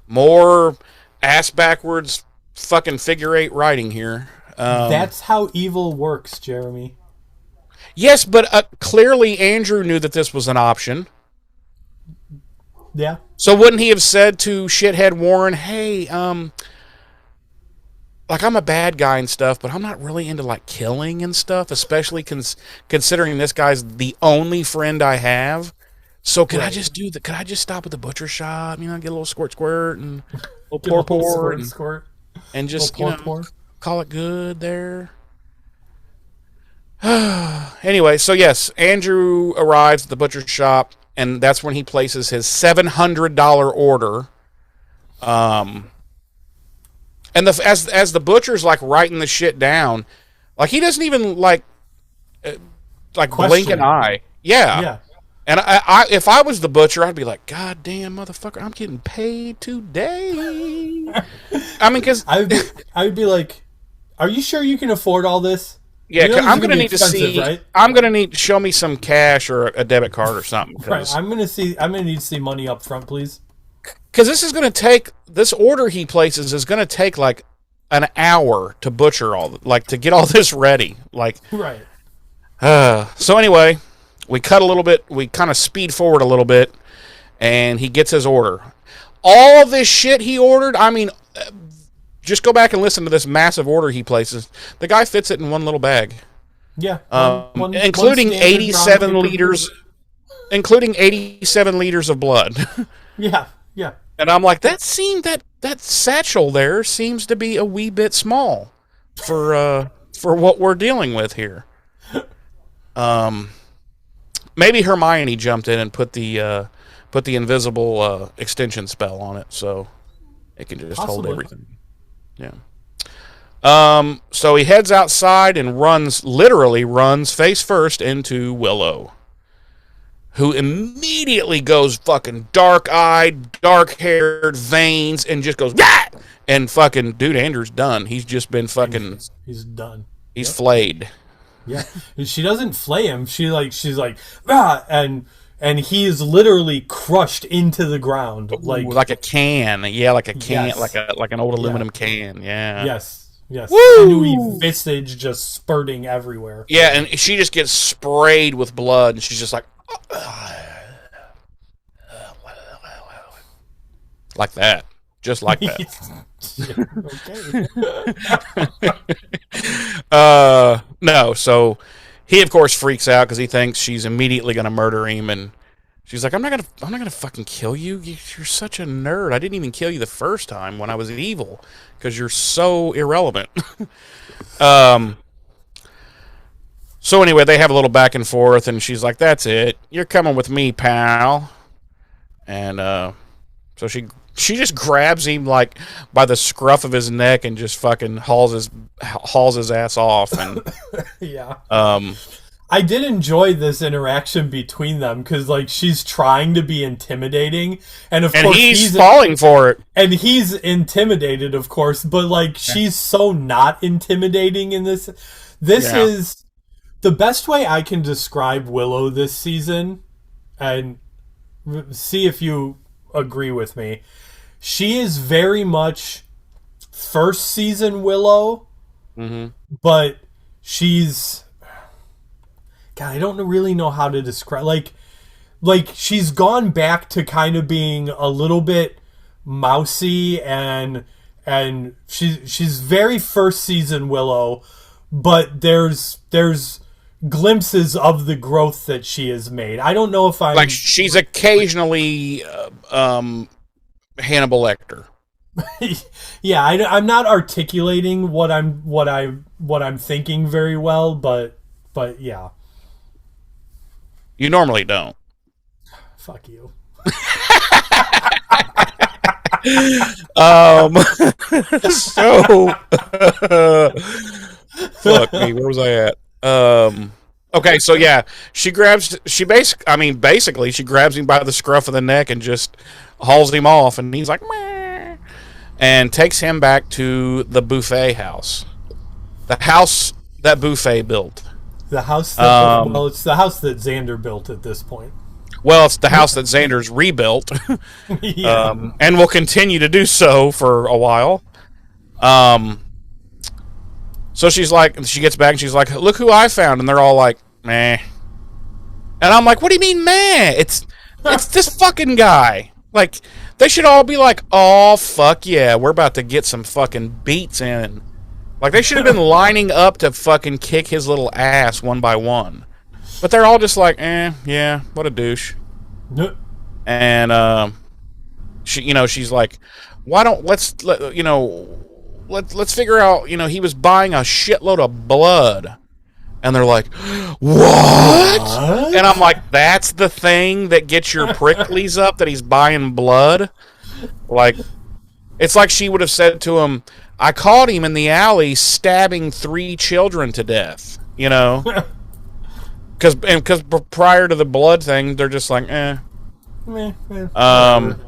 More ass backwards fucking figure eight writing here. That's how evil works, Jeremy. Yes, but clearly Andrew knew that this was an option. Yeah. So wouldn't he have said to shithead Warren, hey, like, I'm a bad guy and stuff, but I'm not really into, like, killing and stuff, especially considering this guy's the only friend I have. So could I just stop at the butcher shop, get a little squirt and a little pour squirt. And just, pour. call it good there. Anyway, so yes, Andrew arrives at the butcher shop, and that's when he places his $700 order. And as the butcher's like writing the shit down, like he doesn't even like blink an eye. Yeah. And if I was the butcher, I'd be like, God damn, motherfucker, I'm getting paid today. I mean, because I would be like, are you sure you can afford all this? yeah, You know this is I'm gonna gonna be need to expensive, see. right? I'm gonna need to show me some cash or a debit card or something. Right. I'm gonna need to see money up front, please. Because this is gonna take this order he places is gonna take like an hour to butcher like to get all this ready. Like, Right. so anyway, we cut a little bit. We kind of speed forward a little bit, and he gets his order. All this shit he ordered. I mean, just go back and listen to this massive order he places. The guy fits it in one little bag, Yeah. including one standard 87 brown paper liters, including 87 liters of blood. Yeah. Yeah. And I'm like, that satchel there seems to be a wee bit small for what we're dealing with here. Maybe Hermione jumped in and put the invisible extension spell on it, so it can just hold Possibly. everything. Yeah. So he heads outside and literally runs face first into Willow, who immediately goes fucking dark-eyed, dark-haired, veins, and just goes, "Bah!" And fucking dude Andrew's done. He's just been fucking. He's done. He's flayed. Yeah. And she doesn't flay him. She's like and he is literally crushed into the ground Like a can. Yeah, like a can, Yes. like an old aluminum can. Yeah. Yes. Yes. Woo! Sinewy visage just spurting everywhere. Yeah, and she just gets sprayed with blood, and she's just like that. Just like that. Okay. No, so he of course freaks out because he thinks she's immediately going to murder him, and she's like, I'm not gonna fucking kill you. You're such a nerd. I didn't even kill you the first time when I was evil because you're so irrelevant. So anyway, they have a little back and forth, and she's like, that's it. You're coming with me, pal. And so she just grabs him like by the scruff of his neck and just fucking hauls his ass off. And Yeah. I did enjoy this interaction between them because, like, she's trying to be intimidating, and of course he's falling for it. And he's intimidated, of course, but like she's so not intimidating in this. This is the best way I can describe Willow this season, and see if you agree with me. She is very much first season Willow, but she's... God, I don't really know how to describe... Like she's gone back to kind of being a little bit mousy, and she's very first season Willow, but there's glimpses of the growth that she has made. I don't know if like she's occasionally Hannibal Lecter. Yeah, I'm not articulating what I'm thinking very well, but yeah. You normally don't. Fuck you. So fuck me, where was I at? Okay, so yeah, basically she grabs him by the scruff of the neck and just hauls him off, and he's like, meh, and takes him back to the Buffet house. The house that Buffet built. The house that it's the house that Xander built at this point. Well, it's the house that Xander's rebuilt. Yeah. And will continue to do so for a while. So she gets back and she's like, look who I found. And they're all like, meh. And I'm like, what do you mean, meh? It's this fucking guy. Like, they should all be like, oh, fuck yeah, we're about to get some fucking beats in. Like, they should have been lining up to fucking kick his little ass one by one. But they're all just like, yeah, what a douche. And, she's like, let's figure out, he was buying a shitload of blood. And they're like, what? And I'm like, that's the thing that gets your pricklies up, that he's buying blood? Like, it's like she would have said to him, I caught him in the alley stabbing 3 children to death, Because because prior to the blood thing, they're just like, eh.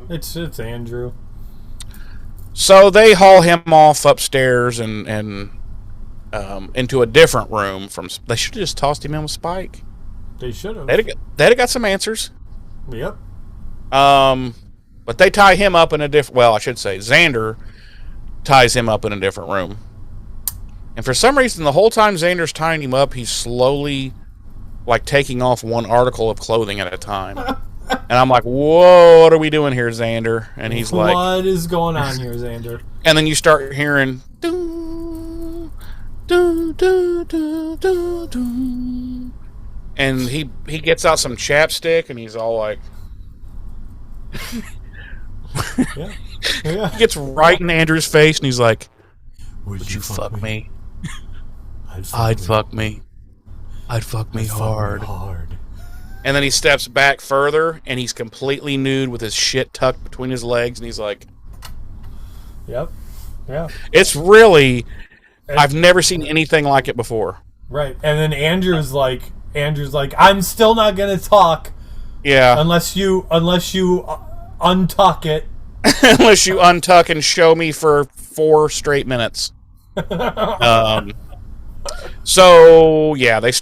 It's Andrew. So they haul him off upstairs and into a different room. They should have just tossed him in with Spike. They should have. They'd have got some answers. Yep. But they tie him up in a different. Well, I should say Xander ties him up in a different room. And for some reason, the whole time Xander's tying him up, he's slowly, like, taking off one article of clothing at a time. And I'm like, whoa, what are we doing here, Xander? And he's like, what is going on here, Xander? And then you start hearing, doo, doo, doo, doo, doo, doo. And he gets out some chapstick, and he's all like, yeah. He gets right in Andrew's face, and he's like, would you fuck me? I'd fuck me. I'd fuck me hard. And then he steps back further, and he's completely nude with his shit tucked between his legs, and he's like... Yep. Yeah. It's really... I've never seen anything like it before. Right. And then Andrew's like, I'm still not going to talk. Yeah. Unless you untuck it. Unless you untuck and show me for 4 straight minutes. So, yeah, they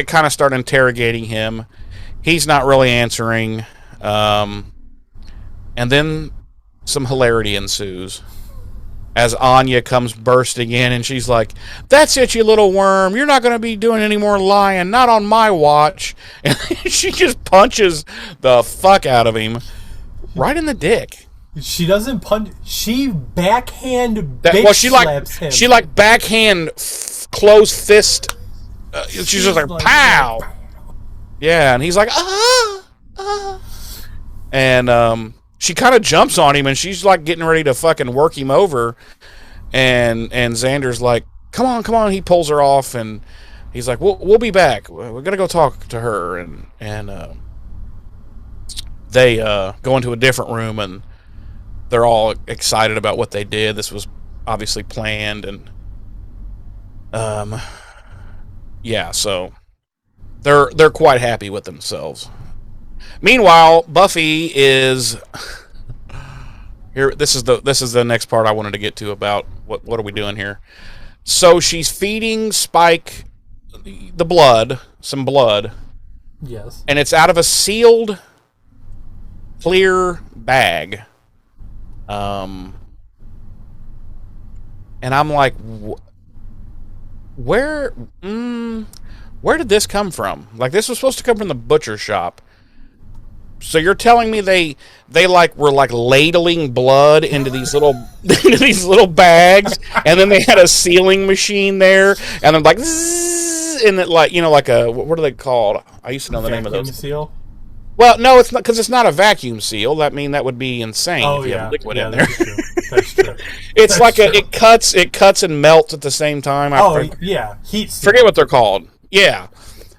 kind of start interrogating him. He's not really answering. And then some hilarity ensues as Anya comes bursting in, and she's like, that's it, you little worm. You're not going to be doing any more lying. Not on my watch. And she just punches the fuck out of him right in the dick. She doesn't punch. She backhand slaps him. She like backhand closed fist. She's just like pow. Yeah, and he's like and she kind of jumps on him, and she's like getting ready to fucking work him over, and Xander's like, come on. He pulls her off, and he's like, we'll be back. We're gonna go talk to her, and they go into a different room, and they're all excited about what they did. This was obviously planned, and yeah, so they're quite happy with themselves. Meanwhile, Buffy is here. This is the next part I wanted to get to about what are we doing here. So she's feeding Spike some blood. Yes. And it's out of a sealed clear bag. And I'm like, where did this come from? Like, this was supposed to come from the butcher shop. So you're telling me they like were like ladling blood into these little bags, and then they had a sealing machine there, and then like, zzz, and it like, like a, what are they called? I used to know the name of those. Vacuum seal. Well, no, it's not, because it's not a vacuum seal. That would be insane if you have liquid in there. That's true. It's like it cuts and melts at the same time. Heat seal. Forget what they're called. Yeah.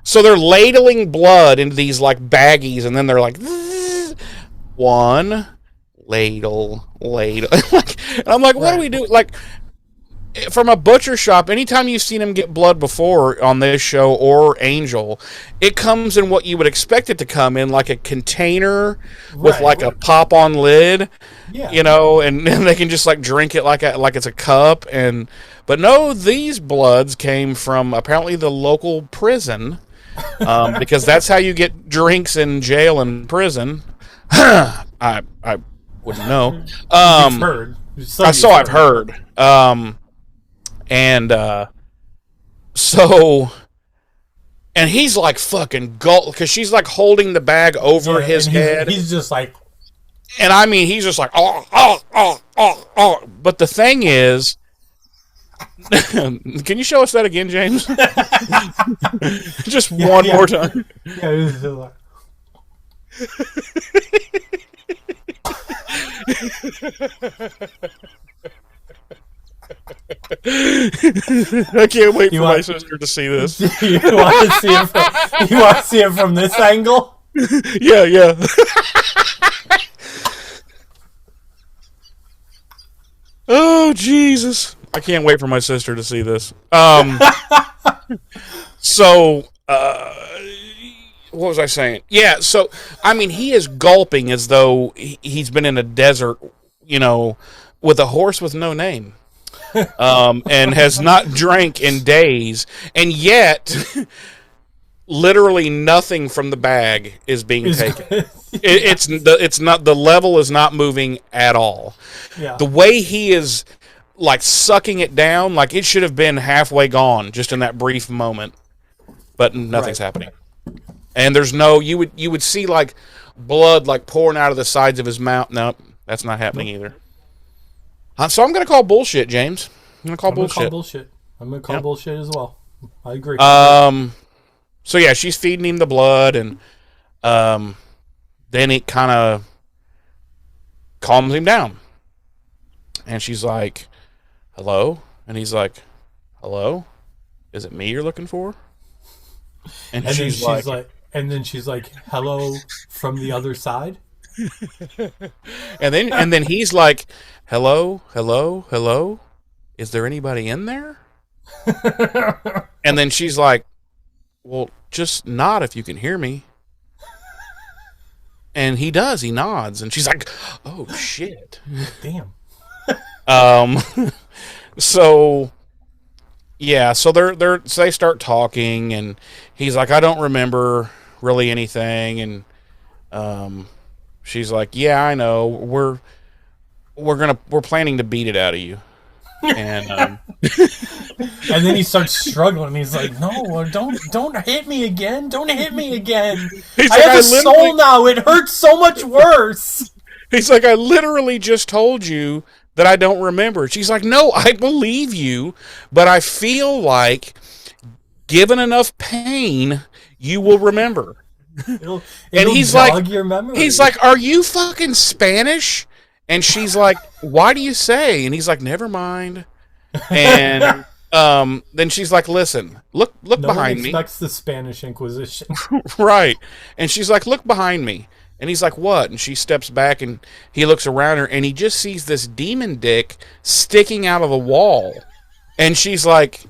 So they're ladling blood into these like baggies, and then they're like, one ladle. And I'm like, what do we do? Like, from a butcher shop, anytime you've seen him get blood before on this show or Angel, it comes in what you would expect it to come in, like a container with like a pop-on lid, and they can just like drink it like it's a cup. But no, these bloods came from apparently the local prison, because that's how you get drinks in jail and prison. I wouldn't know. You've heard. I've heard. And he's like fucking gulp, because she's like holding the bag over his head. He's just like, and I mean, he's just like, oh. But the thing is, can you show us that again, James? Just one more time. Yeah, it was like. I can't wait for my sister to see this. You want to see it from this angle? Yeah. Oh, Jesus. I can't wait for my sister to see this. So, what was I saying? Yeah, so I mean, he is gulping as though he's been in a desert, you know, with a horse with no name, and has not drank in days, and yet literally nothing from the bag is being Is taken. good. It's not, the level is not moving at all. Yeah. The way he is like sucking it down, like it should have been halfway gone just in that brief moment, but nothing's Right. happening. And there's no, you would see like blood like pouring out of the sides of his mouth. No, that's not happening either. So I'm gonna call bullshit, James. I'm gonna call I'm gonna call bullshit. bullshit. I'm gonna call Yep. bullshit as well. I agree. So yeah, she's feeding him the blood, and then it kind of calms him down. And she's like, "Hello," and he's like, "Hello, is it me you're looking for?" And And then she's like, she's like, "Hello from the other side." and then he's like, "Hello, hello, hello, is there anybody in there?" And then she's like, "Well, just nod if you can hear me." And he does. He nods, and she's like, "Oh shit." Damn. Um. So yeah. So they start talking, and he's like, "I don't remember really anything," and she's like, "Yeah, I know. We're planning to beat it out of you." And And then he starts struggling. He's like, "No, don't hit me again! Don't hit me again! he's I like, have a soul now. It hurts so much worse." he's like, "I literally just told you that I don't remember." She's like, "No, I believe you, but I feel like given enough pain, you will remember." It'll And it'll he's jog like, your memory. he's like, "Are you fucking Spanish?" And she's like, "Why do you say?" And he's like, "Never mind." And then she's like, "Listen, look no one behind me." expects the Spanish Inquisition. Right. And she's like, "Look behind me." And he's like, "What?" And she steps back, and he looks around her, and he just sees this demon dick sticking out of the wall. And she's like,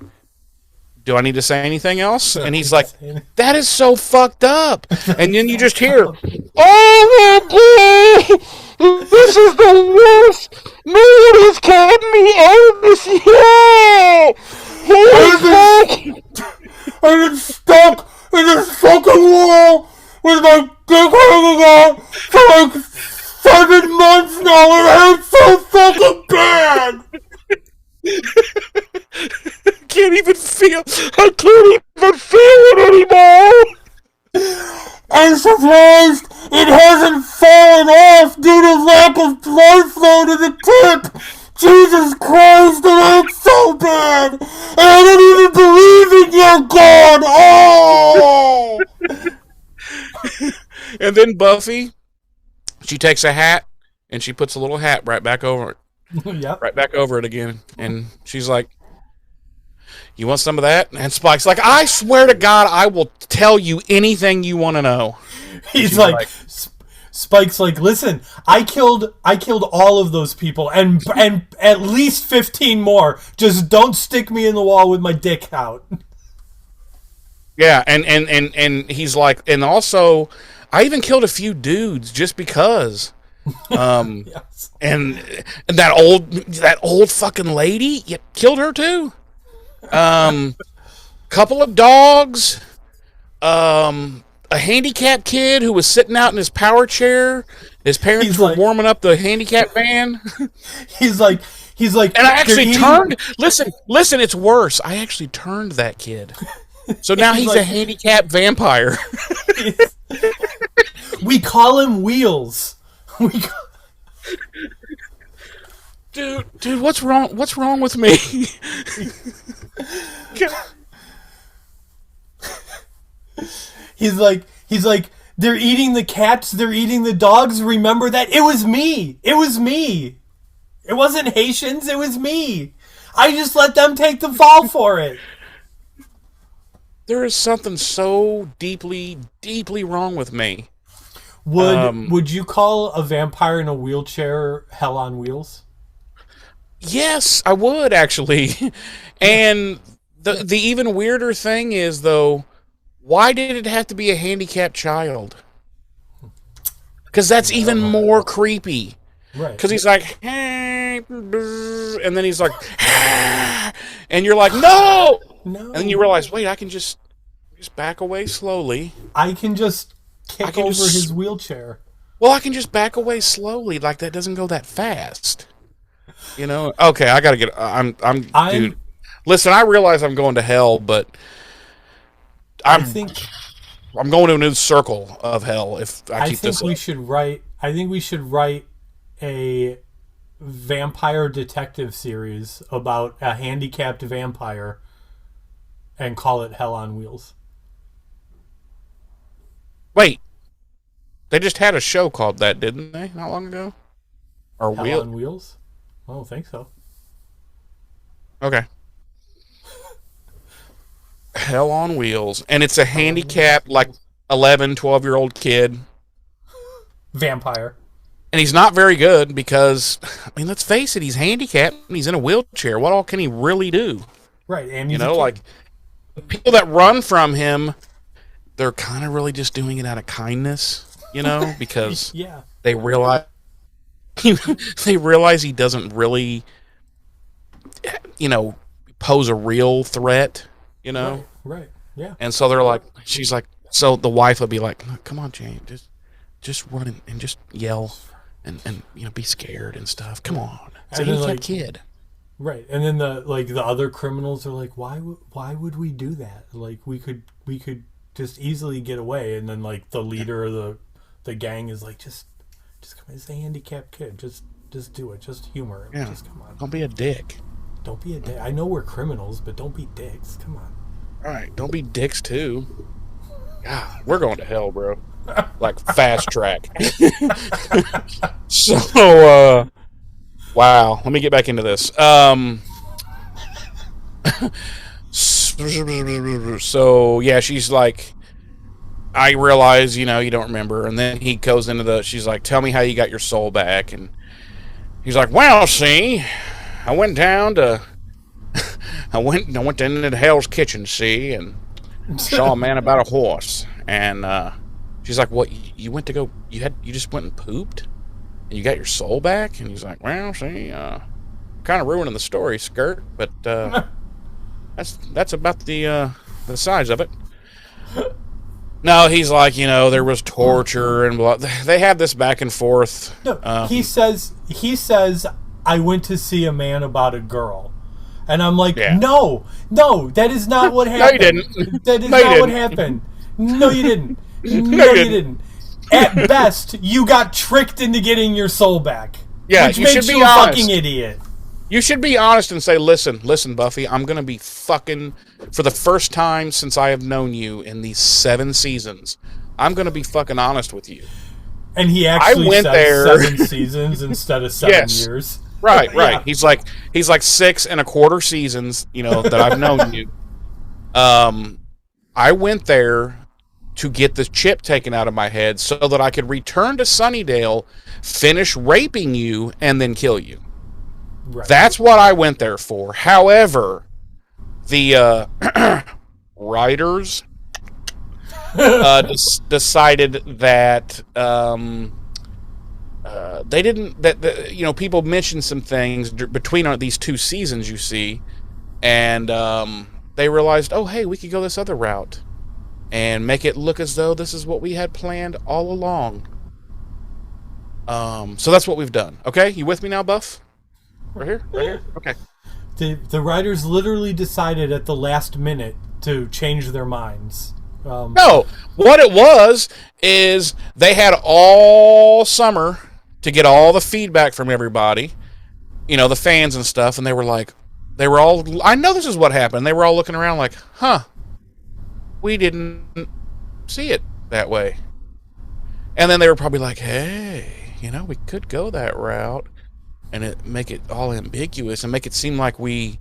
"Do I need to say anything else?" And he's like, "That is so fucked up." And then you just hear, "Oh my god! This is the worst! Nobody's caught me out of this yet! Holy fuck!" I've been stuck in this fucking wall with my dick hanging out for like 7 months now. It hurts so fucking bad. I can't even feel it anymore! I'm surprised it hasn't fallen off due to lack of blood flow to the tip. Jesus Christ, it hurts so bad. And I don't even believe in your God. Oh! And then Buffy, she takes a hat, and she puts a little hat right back over it. Yep. Right back over it again. And she's like, "You want some of that?" And Spike's like, "I swear to God, I will tell you anything you want to know." He's like, Spike's like, "Listen, I killed all of those people and at least 15 more. Just don't stick me in the wall with my dick out." Yeah, and he's like, "And also, I even killed a few dudes just because." Yes. And that old fucking lady, you killed her too. Couple of dogs, a handicapped kid who was sitting out in his power chair. His parents He's were like- warming up the handicap van. He's like, And I actually "They're turned. Listen, it's worse. I actually turned that kid. So now he's a like- handicapped vampire. We call him Wheels. Dude, what's wrong? What's wrong with me? He's like, "They're eating the cats. They're eating the dogs. Remember that? It was me. It was me. It wasn't Haitians. It was me. I just let them take the fall for it." There is something so deeply, deeply wrong with me. Would you call a vampire in a wheelchair hell on wheels? Yes, I would actually. And the even weirder thing is though, Why did it have to be a handicapped child? Because that's even more creepy. Right. Because he's like, hey, and then he's like, and you're like, no! No. And then you realize, wait, I can just back away slowly. I can just I kick can over just- his wheelchair. Well, I can just back away slowly. Like, that doesn't go that fast. You know? Okay, I gotta get. Dude. Listen, I realize I'm going to hell, but I think I'm going to a new circle of hell if I keep this up. I think we should write a vampire detective series about a handicapped vampire and call it Hell on Wheels. Wait, they just had a show called that, didn't they? Not long ago. Or Hell on Wheels? I don't think so. Okay. Hell on Wheels, and it's a handicapped like 11, 12-year-old kid. Vampire. And he's not very good because, I mean, let's face it, he's handicapped and he's in a wheelchair. What all can he really do? Right, and You he's a know, kid. like, the people that run from him, they're kind of really just doing it out of kindness, you know, because yeah. they realize he doesn't really, you know, pose a real threat, you know. Right. Yeah. And so they're like, she's like, so the wife would be like, come on, Jane, just run and just yell and you know, be scared and stuff. Come on, it's a handicapped kid. Right, and then the other criminals are like, why would we do that? Like we could just easily get away. And then like the leader of the gang is like, just come on, it's a handicapped kid. Just do it. Just humor him. Yeah. Just come on. Don't be a dick. Don't be a dick. I know we're criminals, but don't be dicks. Come on. All right, don't be dicks too. God, we're going to hell, bro. Like fast track. So, wow. Let me get back into this. So yeah, she's like, I realize, you know, you don't remember, and then he goes into she's like, tell me how you got your soul back, and he's like, well, see, I went down to, I went into Hell's Kitchen, see, and saw a man about a horse, and she's like, what? You went to go? You just went and pooped, and you got your soul back? And he's like, well, see, kind of ruining the story, skirt, but that's about the size of it. No, he's like, you know, there was torture and blah. They have this back and forth. No, he says, I went to see a man about a girl. And I'm like, Yeah. no, that is not what happened. No, you didn't. That is No, you not what didn't. happened. No, you didn't. No, you didn't. At best, you got tricked into getting your soul back. Yeah, which you makes should be you a honest. fucking idiot. You should be honest and say, listen, Buffy, I'm going to be fucking, for the first time since I have known you in these 7 seasons, I'm going to be fucking honest with you. And he actually went said there. 7 seasons instead of 7 Yes. years. Right. Yeah. He's like 6.25 seasons, you know, that I've known you. I went there to get the chip taken out of my head so that I could return to Sunnydale, finish raping you, and then kill you. Right. That's what I went there for. However, the writers decided that they didn't. That you know, people mentioned some things between these 2 seasons, you see, and they realized, oh, hey, we could go this other route and make it look as though this is what we had planned all along. So that's what we've done. Okay, you with me now, Buff? Right here. Okay. The writers literally decided at the last minute to change their minds. No, what it was is they had all summer to get all the feedback from everybody, you know, the fans and stuff, and they were all, I know this is what happened. They were all looking around like, huh, we didn't see it that way. And then they were probably like, hey, you know, we could go that route and make it all ambiguous and make it seem like we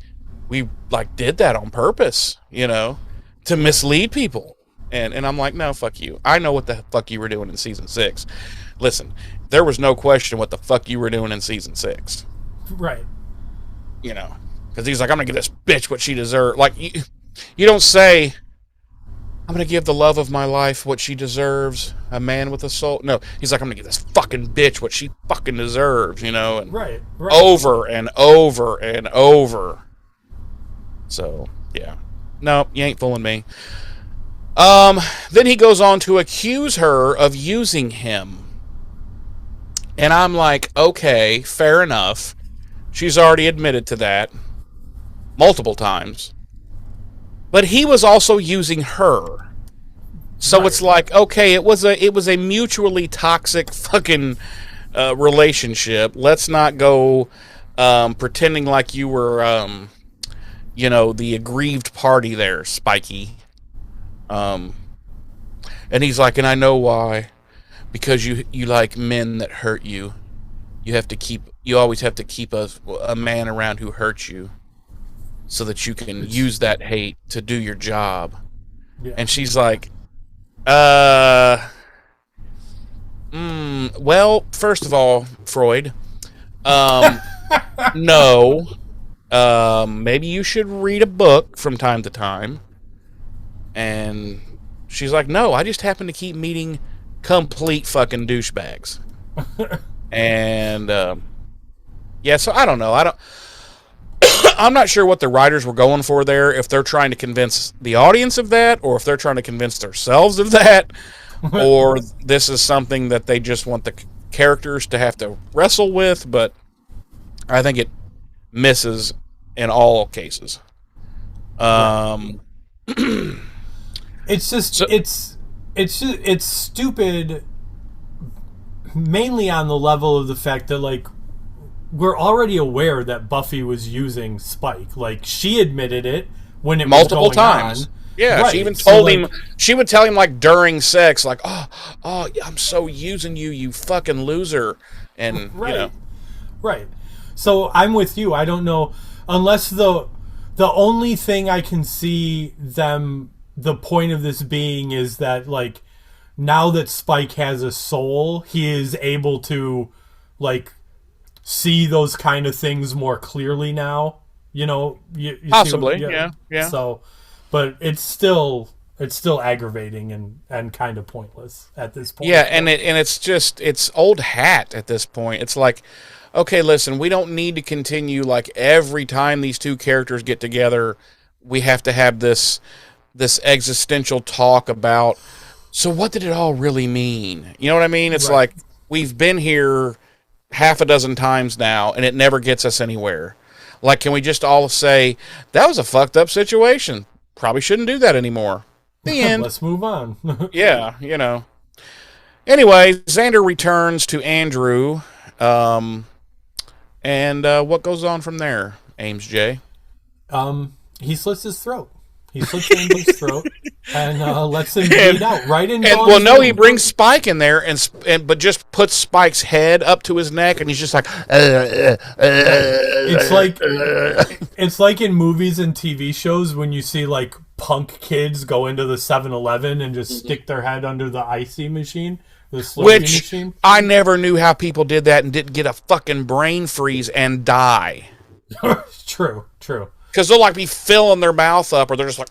like did that on purpose, you know, to mislead people. And I'm like, no, fuck you. I know what the fuck you were doing in season 6. Listen, there was no question what the fuck you were doing in season 6. Right. You know, because he's like, I'm gonna give this bitch what she deserves. Like, you don't say, I'm gonna give the love of my life what she deserves. A man with a soul. No, he's like, I'm gonna give this fucking bitch what she fucking deserves, and Right. Right. over and over and over. So yeah, no, you ain't fooling me. Then he goes on to accuse her of using him, and I'm like, okay, fair enough. She's already admitted to that multiple times, but he was also using her. So Right. it's like, okay, it was a mutually toxic fucking relationship. Let's not go pretending like you were, the aggrieved party there, Spiky. Um, and he's like, and I know why, because you like men that hurt you. You always have to keep a man around who hurts you, so that you can It's use that hate to do your job. yeah. And she's like, uh. Well, first of all, Freud, um, no. Maybe you should read a book from time to time. And she's like, no, I just happen to keep meeting complete fucking douchebags. And, yeah, so I don't know. I'm not sure what the writers were going for there, if they're trying to convince the audience of that, or if they're trying to convince themselves of that, or this is something that they just want the characters to have to wrestle with, but I think it misses in all cases. Right. Um, It's just so it's stupid, mainly on the level of the fact that like we're already aware that Buffy was using Spike. Like she admitted it when it was multiple going times. on. Yeah, she even Right. So told like him. She would tell him like during sex, like, "Oh, I'm so using you, you fucking loser," and right. Right. So I'm with you. I don't know unless the only thing I can see them the point of this being is that like now that Spike has a soul, he is able to like see those kind of things more clearly now. You see what, possibly, yeah. yeah, yeah. So, but it's still aggravating and kind of pointless at this point. Yeah, and it's just it's old hat at this point. It's like, okay, listen, we don't need to continue like every time these two characters get together, we have to have this existential talk about, so what did it all really mean? You know what I mean? It's Right. like we've been here half a dozen times now and it never gets us anywhere. Like, can we just all say that was a fucked up situation? Probably shouldn't do that anymore. The end. Let's move on. Yeah, Anyway, Xander returns to Andrew, and what goes on from there, Ames J? He slits his throat. He slits Andrew's throat and lets him And, bleed out right in and well, Dawn's no, he room. brings Spike in there but just puts Spike's head up to his neck, and he's just like, Right. It's like in movies and TV shows when you see like punk kids go into the 7-Eleven and just stick their head under the icy machine, the Slurpee which machine. I never knew how people did that and didn't get a fucking brain freeze and die. True. Because they'll like be filling their mouth up, or they're just like,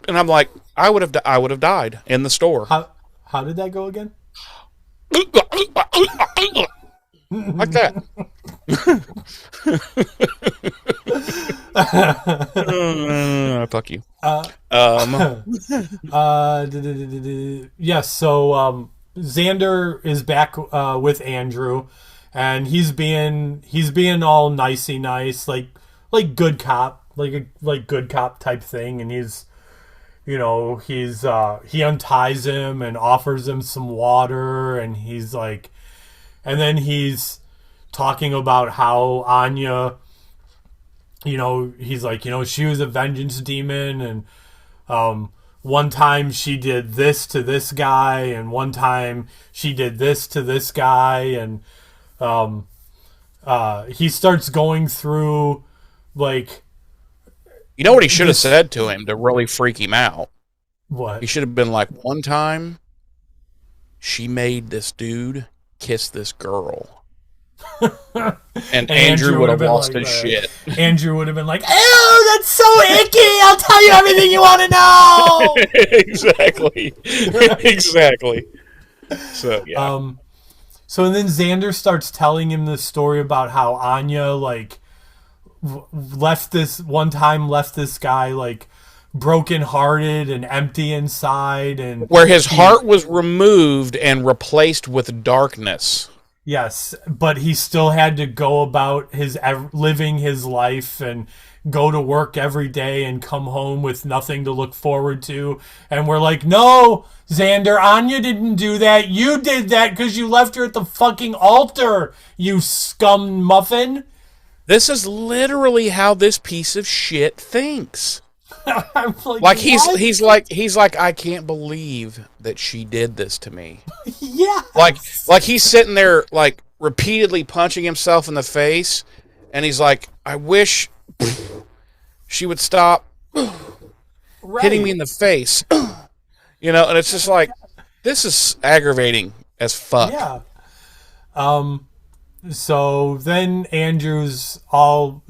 and I'm like, I would have died in the store. How did that go again? Like that. Fuck you. Yes. So Xander is back with Andrew, and he's being all nicey nice, like good cop, like good cop type thing, and he unties him and offers him some water, and he's like, and then he's talking about how Anya, he's like, she was a vengeance demon, and one time she did this to this guy, and one time she did this to this guy, and he starts going through like, You know what he should have said to him to really freak him out? what? He should have been like, one time, she made this dude kiss this girl. And And Andrew Andrew would would have have been lost like, his shit. Andrew would have been like, "Ew, that's so icky! I'll tell you everything you want to know." Exactly. Exactly. So yeah. So then Xander starts telling him this story about how Anya like left this guy like brokenhearted and empty inside, and Where his he heart was removed and replaced with darkness. yes, but he still had to go about his living his life and go to work every day and come home with nothing to look forward to. And we're like, no, Xander, Anya didn't do that. You did that because you left her at the fucking altar, you scum muffin. This is literally how this piece of shit thinks. I'm Like what? he's like I can't believe that she did this to me. Yeah. Like he's sitting there like repeatedly punching himself in the face, and he's like, I wish she would stop hitting me in the face. And it's just like, this is aggravating as fuck. Yeah. So then Andrew's all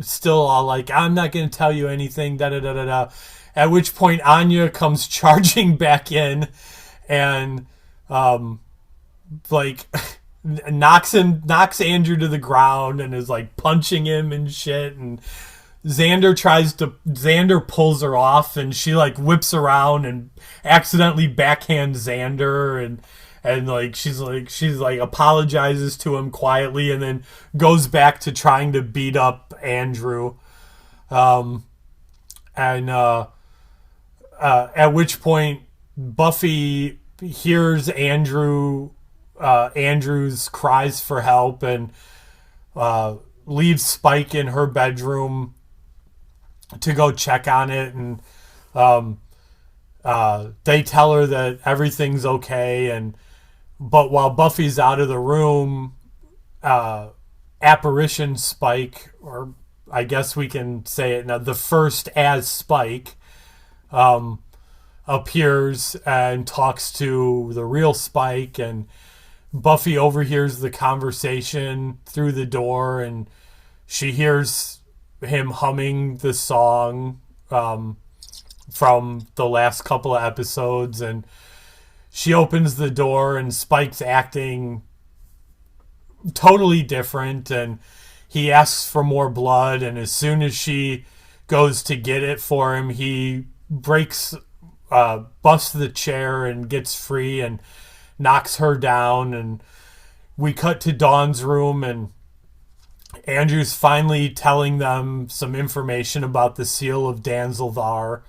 like, I'm not going to tell you anything, da da da da da. At which point Anya comes charging back in and like knocks Andrew to the ground and is like punching him and shit. And Xander pulls her off, and she like whips around and accidentally backhands Xander, and like she's like apologizes to him quietly and then goes back to trying to beat up Andrew. And at which point Buffy hears Andrew's cries for help, and leaves Spike in her bedroom to go check on it. And they tell her that everything's okay. And but while Buffy's out of the room, apparition Spike, or I guess we can say it now, the first as Spike, appears and talks to the real Spike. And Buffy overhears the conversation through the door, and she hears him humming the song from the last couple of episodes. And she opens the door, and Spike's acting totally different, and he asks for more blood. And as soon as she goes to get it for him, he busts the chair and gets free and knocks her down. And we cut to Dawn's room, and Andrew's finally telling them some information about the seal of Danzelvar.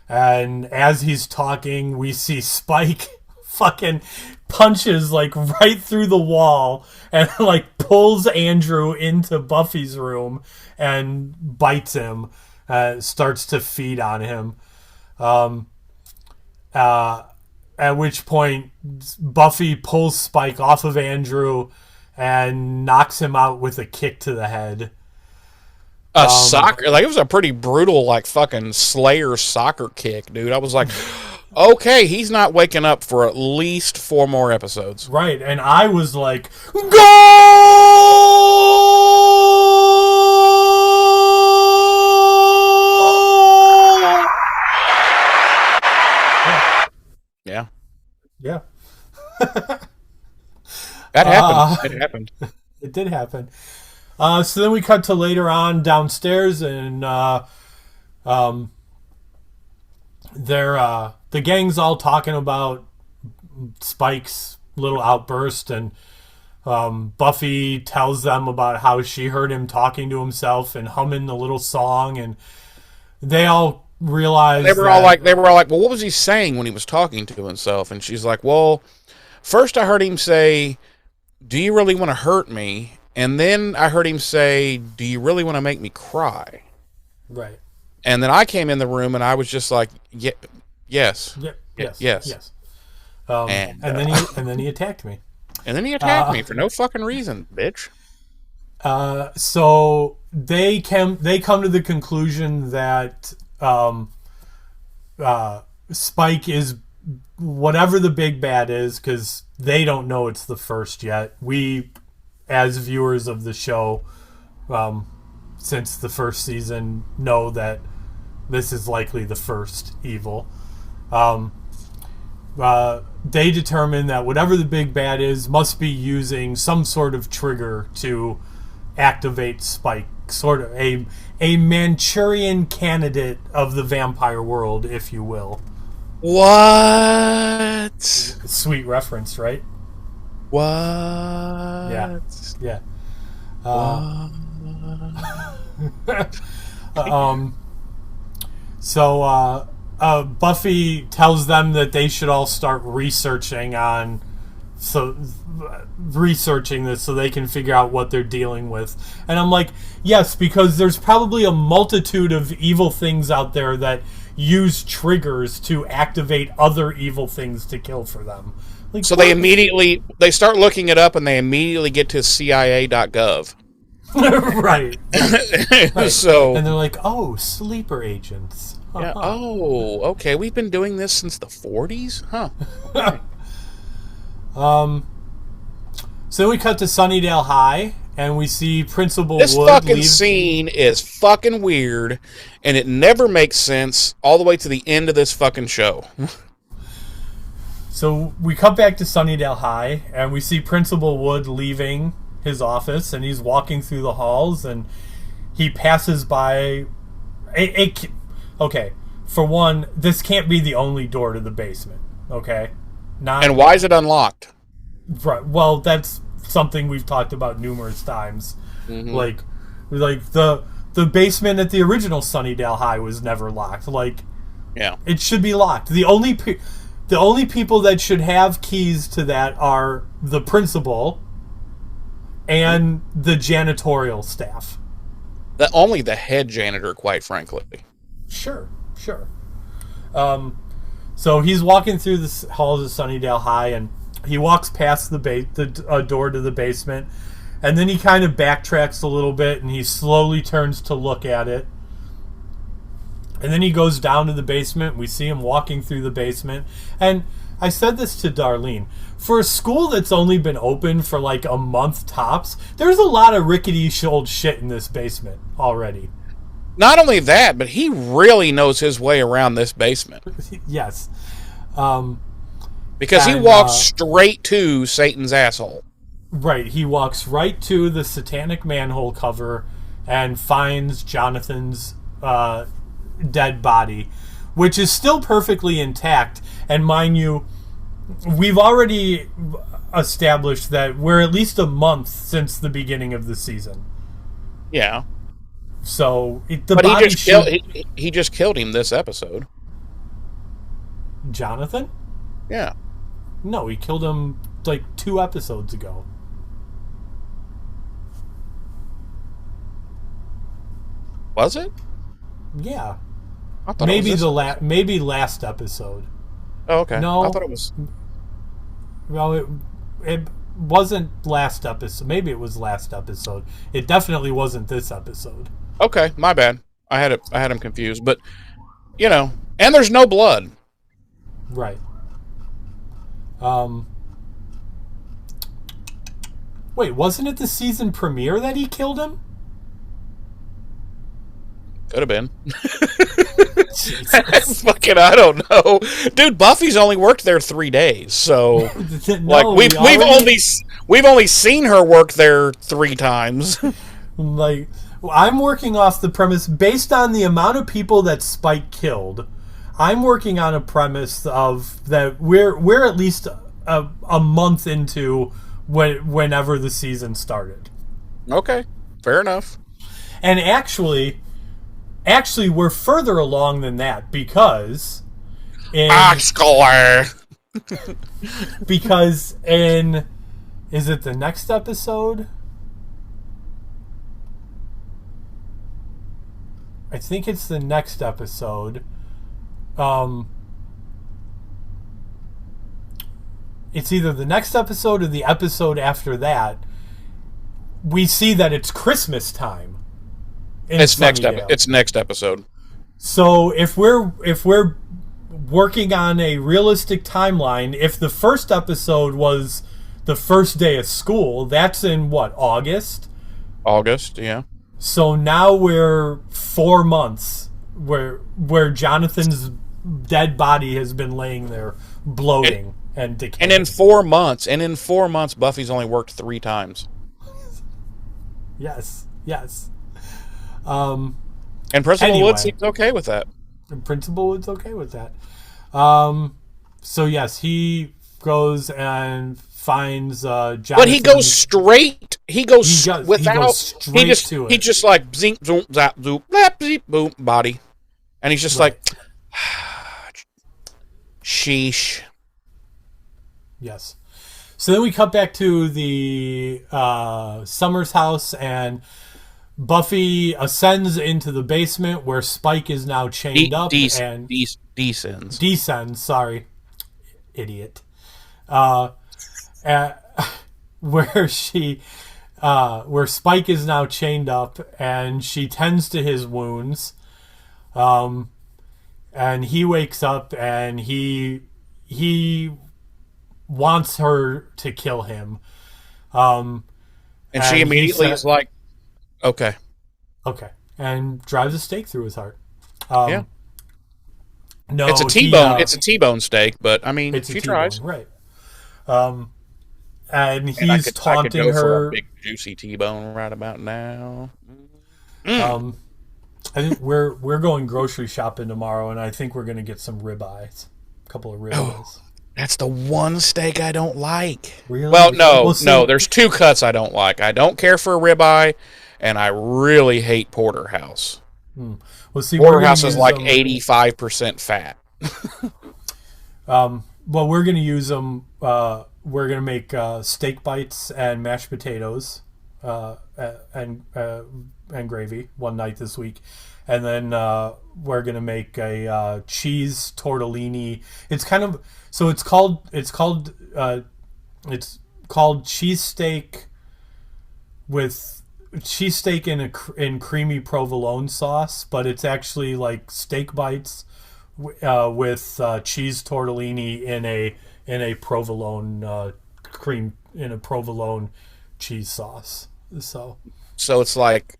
And as he's talking, we see Spike fucking punches like right through the wall and like pulls Andrew into Buffy's room and bites him, starts to feed on him. At which point Buffy pulls Spike off of Andrew and knocks him out with a kick to the head. A soccer, like it was a pretty brutal, like fucking Slayer soccer kick, dude. I was like, okay, he's not waking up for at least 4 more episodes. Right, and I was like, go! Yeah. Yeah. That happened. It happened. It did happen. So then we cut to later on downstairs, and the gang's all talking about Spike's little outburst, and Buffy tells them about how she heard him talking to himself and humming the little song, and they all realize they were all like, well, what was he saying when he was talking to himself? And she's like, well, first I heard him say, do you really want to hurt me? And then I heard him say, do you really want to make me cry? Right. And then I came in the room and I was just like, yes. Yes. And then he attacked me. And then he attacked me for no fucking reason, bitch. So they come to the conclusion that Spike is whatever the big bad is, because they don't know it's the first yet. We as viewers of the show, since the first season, know that this is likely the first evil. They determine that whatever the big bad is must be using some sort of trigger to activate Spike, sort of a Manchurian candidate of the vampire world, if you will. What? Sweet reference, right? What? Yeah. Yeah. So Buffy tells them that they should all start researching this so they can figure out what they're dealing with. And I'm like, yes, because there's probably a multitude of evil things out there that use triggers to activate other evil things to kill for them. Like, so they start looking it up and they immediately get to CIA.gov. right. Right. So, and they're like, oh, sleeper agents. Yeah. Oh, okay. We've been doing this since the 40s? Huh. Okay. So we cut to Sunnydale High, and we see Principal This Wood fucking leave. scene is fucking weird, and it never makes sense all the way to the end of this fucking show. So we cut back to Sunnydale High, and we see Principal Wood leaving his office, and he's walking through the halls, and he passes by okay, for one, this can't be the only door to the basement, okay? And why is it unlocked? Right. Well, that's something we've talked about numerous times. Mm-hmm. Like the basement at the original Sunnydale High was never locked. Like, yeah, it should be locked. The only people that should have keys to that are the principal and the janitorial staff. Only the head janitor, quite frankly. Sure. So he's walking through the halls of Sunnydale High, and he walks past the door to the basement, and then he kind of backtracks a little bit, and he slowly turns to look at it. And then he goes down to the basement. We see him walking through the basement. And I said this to Darlene. For a school that's only been open for like a month tops, there's a lot of rickety old shit in this basement already. Not only that, but he really knows his way around this basement. Yes. Because he walks straight to Satan's asshole. Right. He walks right to the satanic manhole cover and finds Jonathan's dead body, which is still perfectly intact. And mind you, we've already established that we're at least a month since the beginning of the season. Yeah. So he just killed him this episode. Jonathan? Yeah. No, he killed him like 2 episodes ago. Was it? Yeah. I thought Maybe it was maybe last episode. Oh, okay. No, I thought it was. Well, it wasn't last episode. Maybe it was last episode. It definitely wasn't this episode. Okay, my bad. I had him confused, but and there's no blood. Right. Wait, wasn't it the season premiere that he killed him? Could have been. Fucking, I don't know, dude. Buffy's only worked there 3 days, so No, we've only seen her work there 3 times. Like, I'm working off the premise based on the amount of people that Spike killed. I'm working on a premise of that we're at least a month into whenever the season started. Okay, fair enough. And actually, we're further along than that because because is it the next episode? I think it's the next episode. It's either the next episode or the episode after that. We see that it's Christmas time. It's next episode. So if we're working on a realistic timeline, if the first episode was the first day of school. That's in what, August? August, yeah. So now we're 4 months where Jonathan's dead body has been laying there bloating and decaying. And in 4 months, Buffy's only worked 3 times. Yes. And Principal Anyway. Wood seems okay with that. Principal Wood's okay with that. So yes, he goes and finds Jonathan. But he goes straight. He goes without. He goes straight to it. He just like zink, zoom, zap, zoop, blap, zeep, boom, body, and he's just like, sheesh. Yes. So then we cut back to the Summers house, and Buffy ascends into the basement where Spike is now chained up and descends. Sorry, idiot. Where Spike is now chained up, and she tends to his wounds. And he wakes up, and he wants her to kill him. And she immediately is like, okay, and drives a stake through his heart. Yeah. No, it's a T-bone. It's a T-bone steak, but I mean, she tries. Right. And he's taunting I could go her. For a big juicy T-bone right about now. I think we're going grocery shopping tomorrow, and I think we're going to get some ribeyes. A couple of ribeyes. That's the one steak I don't like. Really? Well, no. There's 2 cuts I don't like. I don't care for a ribeye, and I really hate porterhouse. Well, see, porterhouse is like 85% fat. Well, we're going to use them. We're going to make steak bites and mashed potatoes and gravy one night this week. And then we're going to make a cheese tortellini. It's kind of... So it's called cheesesteak with cheesesteak in creamy provolone sauce, but it's actually like steak bites with cheese tortellini in a provolone provolone cheese sauce. So it's like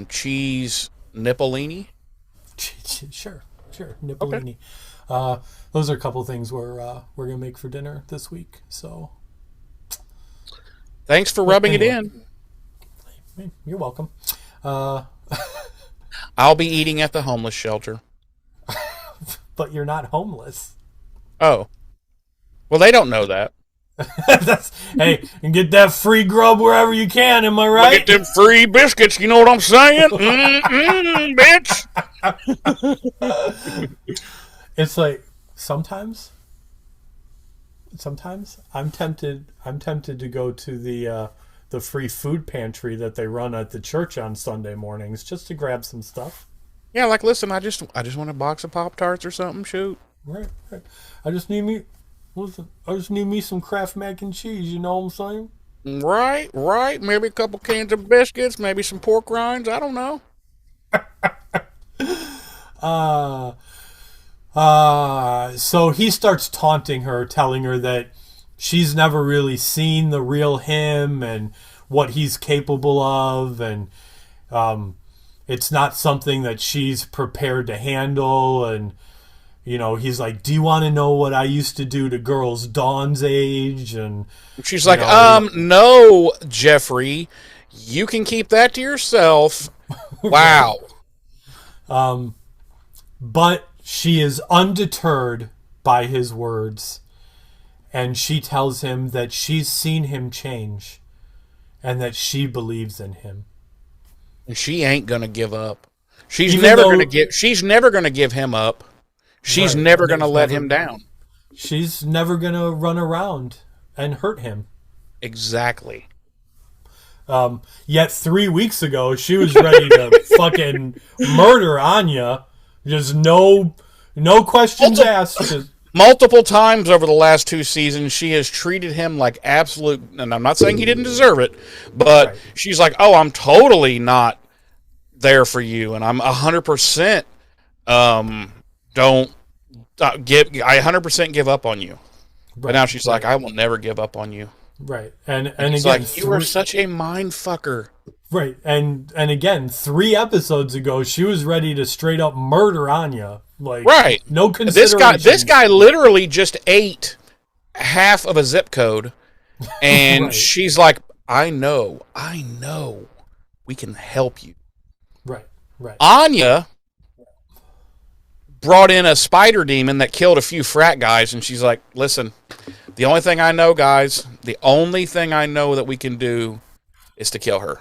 cheese nippolini. Sure, nippolini. Okay. Those are a couple things we're gonna make for dinner this week. So, thanks for rubbing it in. You're welcome. I'll be eating at the homeless shelter. But you're not homeless. Oh, well, they don't know that. Hey, and get that free grub wherever you can. Am I right? Get them free biscuits. You know what I'm saying, bitch. It's like sometimes I'm tempted to go to the free food pantry that they run at the church on Sunday mornings just to grab some stuff. Yeah, like listen, I just want a box of Pop-Tarts or something. Shoot. Right. I just need me some Kraft mac and cheese. You know what I'm saying? Right. Maybe a couple cans of biscuits. Maybe some pork rinds. I don't know. So he starts taunting her, telling her that she's never really seen the real him and what he's capable of, and it's not something that she's prepared to handle. And he's like, do you want to know what I used to do to girls Dawn's age? And she's like, no, Jeffrey, you can keep that to yourself. Wow. But she is undeterred by his words, and she tells him that she's seen him change and that she believes in him. And she ain't gonna give up. She's never gonna give him up. She's never gonna let him down. She's never gonna run around and hurt him. Exactly. Yet 3 weeks ago, she was ready to fucking murder Anya. Just no questions asked. Multiple times over the last 2 seasons, she has treated him like absolute, and I'm not saying he didn't deserve it, but she's like, oh, I'm totally not there for you, and I'm 100% I 100% give up on you. But now she's like, I will never give up on you. Right. And It's again, like, you are such a mind fucker. right. And again, 3 episodes ago, she was ready to straight up murder Anya. Like, Right. no This consideration. guy literally just ate half of a zip code, and Right. she's like, I know, we can help you. Right. Right. Anya brought in a spider demon that killed a few frat guys, and she's like, listen, the only thing I know, guys, the only thing I know that we can do is to kill her.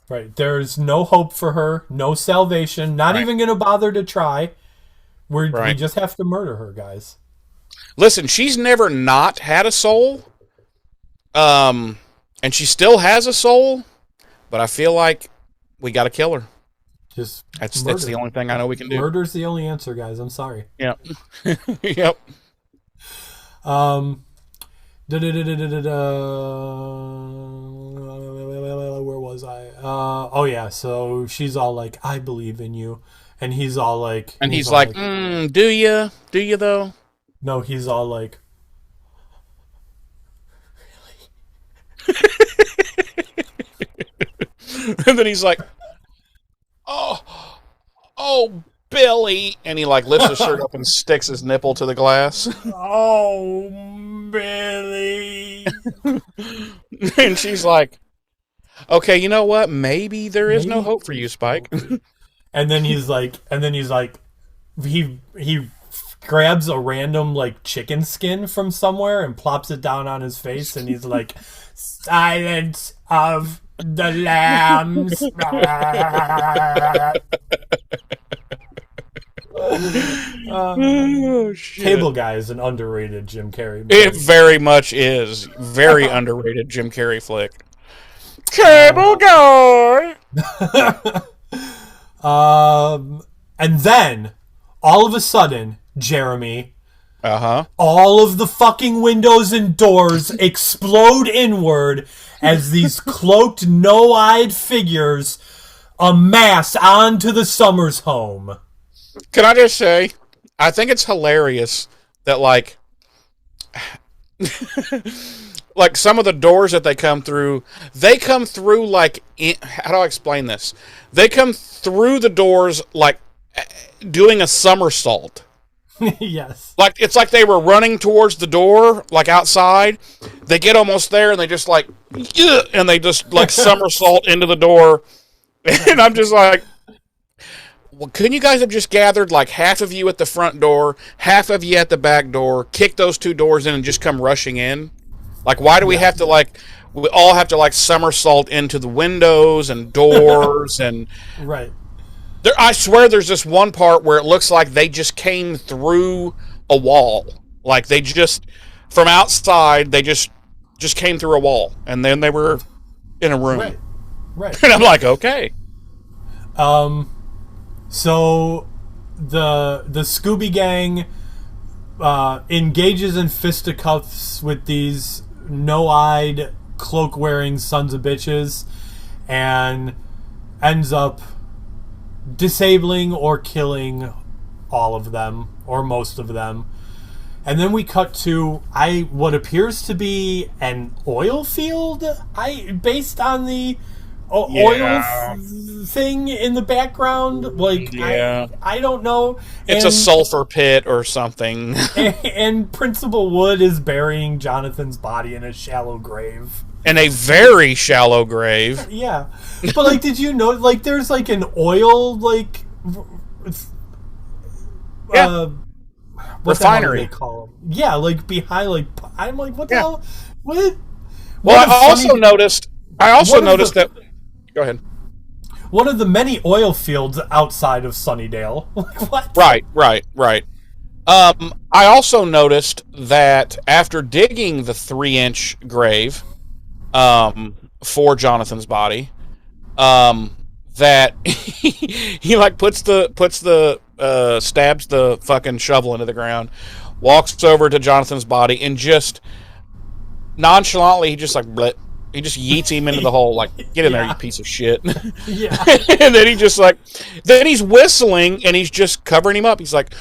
Right. There's no hope for her, no salvation, not Right. even going to bother to try. We Right. just have to murder her, guys. Listen, she's never not had a soul, and she still has a soul, but I feel like we got to kill her. Just That's murder. the only thing I know we can do. Murder's the only answer, guys. I'm sorry. Yep. Yep. Where was I? Oh yeah. So she's all like, "I believe in you," and he's all like, And he's like, do you? Do you, though? no, he's all like, And then he's like, oh, Billy. And he, like, lifts his shirt up and sticks his nipple to the glass. "Oh, Billy." And she's like, okay, you know what? Maybe there is no hope for you, Spike. And then he's like, he grabs a random like chicken skin from somewhere and plops it down on his face, and he's like, "Silence of the lambs." Oh, shit. Cable Guy is an underrated Jim Carrey movie. It very much is. Very underrated Jim Carrey flick. Cable Guy! And then all of a sudden, Jeremy, Uh-huh. all of the fucking windows and doors explode inward as these cloaked, no-eyed figures amass onto the Summers home. Can I just say, I think it's hilarious that, like, like some of the doors that they come through, like, how do I explain this? They come through the doors like doing a somersault. Yes. Like, it's like they were running towards the door, like outside. They get almost there and they just like, and they just like somersault into the door. And I'm just like, well, couldn't you guys have just gathered like half of you at the front door, half of you at the back door, kick those two doors in and just come rushing in? Like, why do we have to like, we all have to like somersault into the windows and doors and Right. there, I swear there's this one part where it looks like they just came through a wall. Like they just, from outside, they just came through a wall. And then they were in a room. Right. Right. And I'm like, okay. So the Scooby Gang engages in fisticuffs with these no-eyed, cloak-wearing sons of bitches and ends up disabling or killing all of them, or most of them. And then we cut to what appears to be an oil field, based on the oil thing in the background. Like, Yeah. I don't know. It's a sulfur pit or something. And Principal Wood is burying Jonathan's body in a shallow grave. In a very shallow grave. Yeah. But, like, did you know, like, there's, like, an oil, like, Yeah. what Refinery. the hell do they call them? Yeah, like, behind, like, I'm like, what the Yeah. hell? What? Well, What I a also funny- noticed that. Go ahead. One of the many oil fields outside of Sunnydale. Like, what? Right. I also noticed that after digging the 3-inch grave, for Jonathan's body, that he like stabs the fucking shovel into the ground, walks over to Jonathan's body, and just nonchalantly, he just like bleh, he just yeets him into the hole, like, get in there, you piece of shit. Yeah. And then he just like, then he's whistling and he's just covering him up. He's like,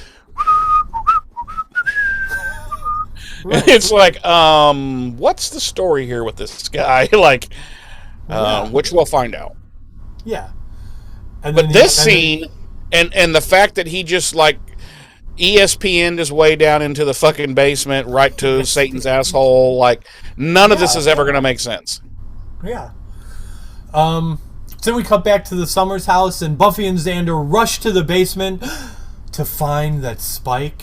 Right. It's like, what's the story here with this guy? Like, Yeah. which we'll find out. Yeah. And then But the this and then scene, and the fact that he just like ESPN'd his way down into the fucking basement, right to Satan's ESP. asshole, like none of this Yeah. is ever gonna make sense. Yeah. Um. So then we cut back to the Summers house, and Buffy and Xander rush to the basement to find that Spike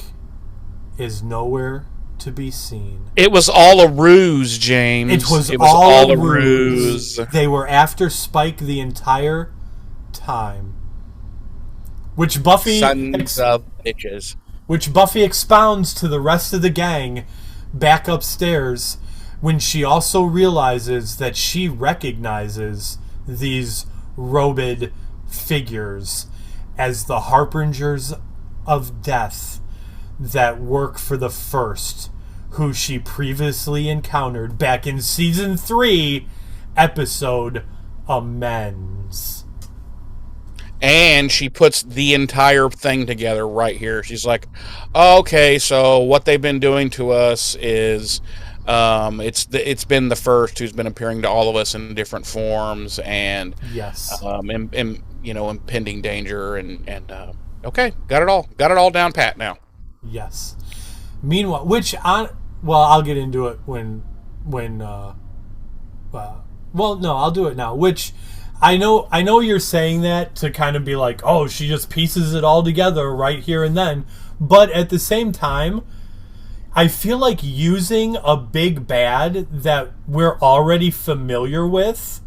is nowhere to be seen. It was all a ruse, It James. was It was all all a a ruse. ruse. They were after Spike the entire time, which Sons of bitches. Buffy expounds to the rest of the gang back upstairs when she also realizes that she recognizes these robed figures as the harbingers of death that work for the First, who she previously encountered back in season 3, episode Amends. And she puts the entire thing together right here. She's like, okay, so what they've been doing to us is it's been the First who's been appearing to all of us in different forms and Yes. impending danger and okay, got it all down pat now. Yes. Meanwhile, well, I'll get into it when well, no, I'll do it now. Which I know you're saying that to kind of be like, oh, she just pieces it all together right here and then. But at the same time, I feel like using a big bad that we're already familiar with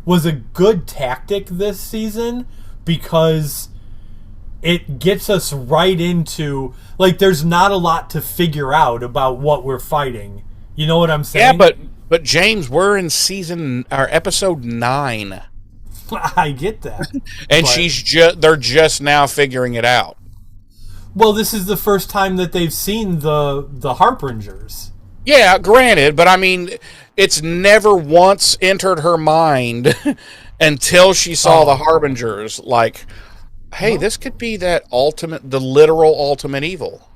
was a good tactic this season because it gets us right into, like, there's not a lot to figure out about what we're fighting. You know what I'm Yeah, saying? but James, we're in season or episode 9, I get that. and But they're just now figuring it out. well, this is the first time that they've seen the Harbingers. Yeah, granted, but I mean, it's never once entered her mind until she saw the Oh, Harbingers. Like, hey, well, this could be the literal ultimate evil.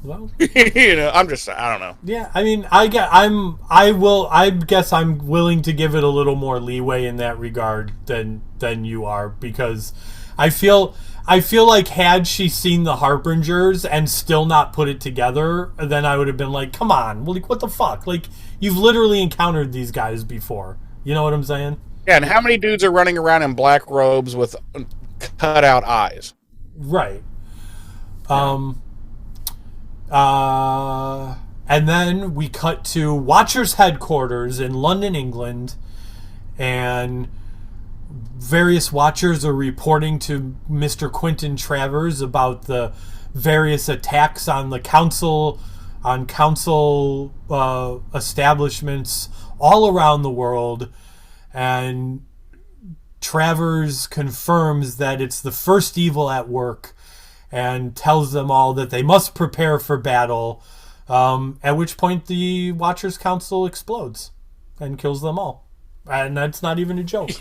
well, I don't know. yeah. I mean, I guess I'm willing to give it a little more leeway in that regard than you are because I feel like had she seen the Harbingers and still not put it together, then I would have been like, come on, like what the fuck? Like you've literally encountered these guys before. You know what I'm saying? Yeah, and how many dudes are running around in black robes with cut out eyes? Right. Yeah. Um. And then we cut to Watcher's headquarters in London, England, and various Watchers are reporting to Mr. Quentin Travers about the various attacks on the council, establishments all around the world, and Travers confirms that it's the First evil at work and tells them all that they must prepare for battle. At which point the Watchers Council explodes and kills them all, and that's not even a joke.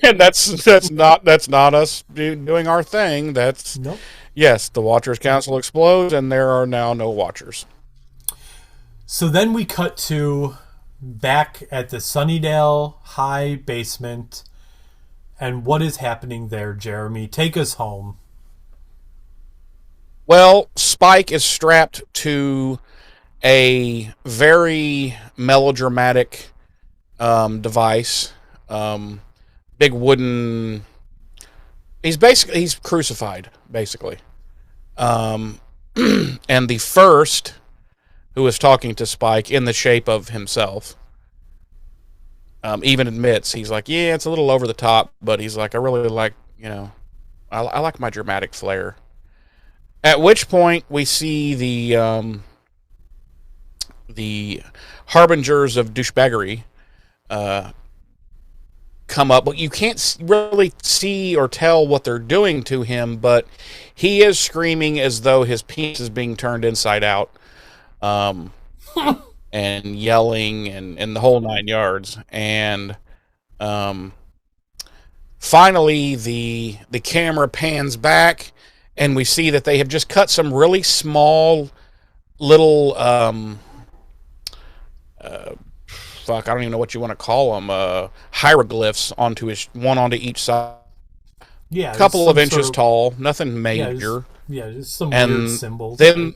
And that's not us doing our thing. That's Nope. yes, the Watchers Council explodes, and there are now no Watchers. So then we cut to back at the Sunnydale High basement, and what is happening there, Jeremy? Take us home. Well, Spike is strapped to a very melodramatic device. Big wooden. He's crucified basically. Um, and the First, who is talking to Spike in the shape of himself, even admits he's like, yeah, it's a little over the top, but he's like, I really like, I like my dramatic flair. At which point we see the harbingers of douchebaggery uh, come up, but you can't really see or tell what they're doing to him. But he is screaming as though his penis is being turned inside out, um, and yelling and the whole 9 yards. And um, finally, the camera pans back, and we see that they have just cut some really small little fuck, I don't even know what you want to call them, hieroglyphs onto his one onto each side, Yeah, just couple of some sort inches of tall, nothing yeah, just major, yeah, just some weird and symbols. then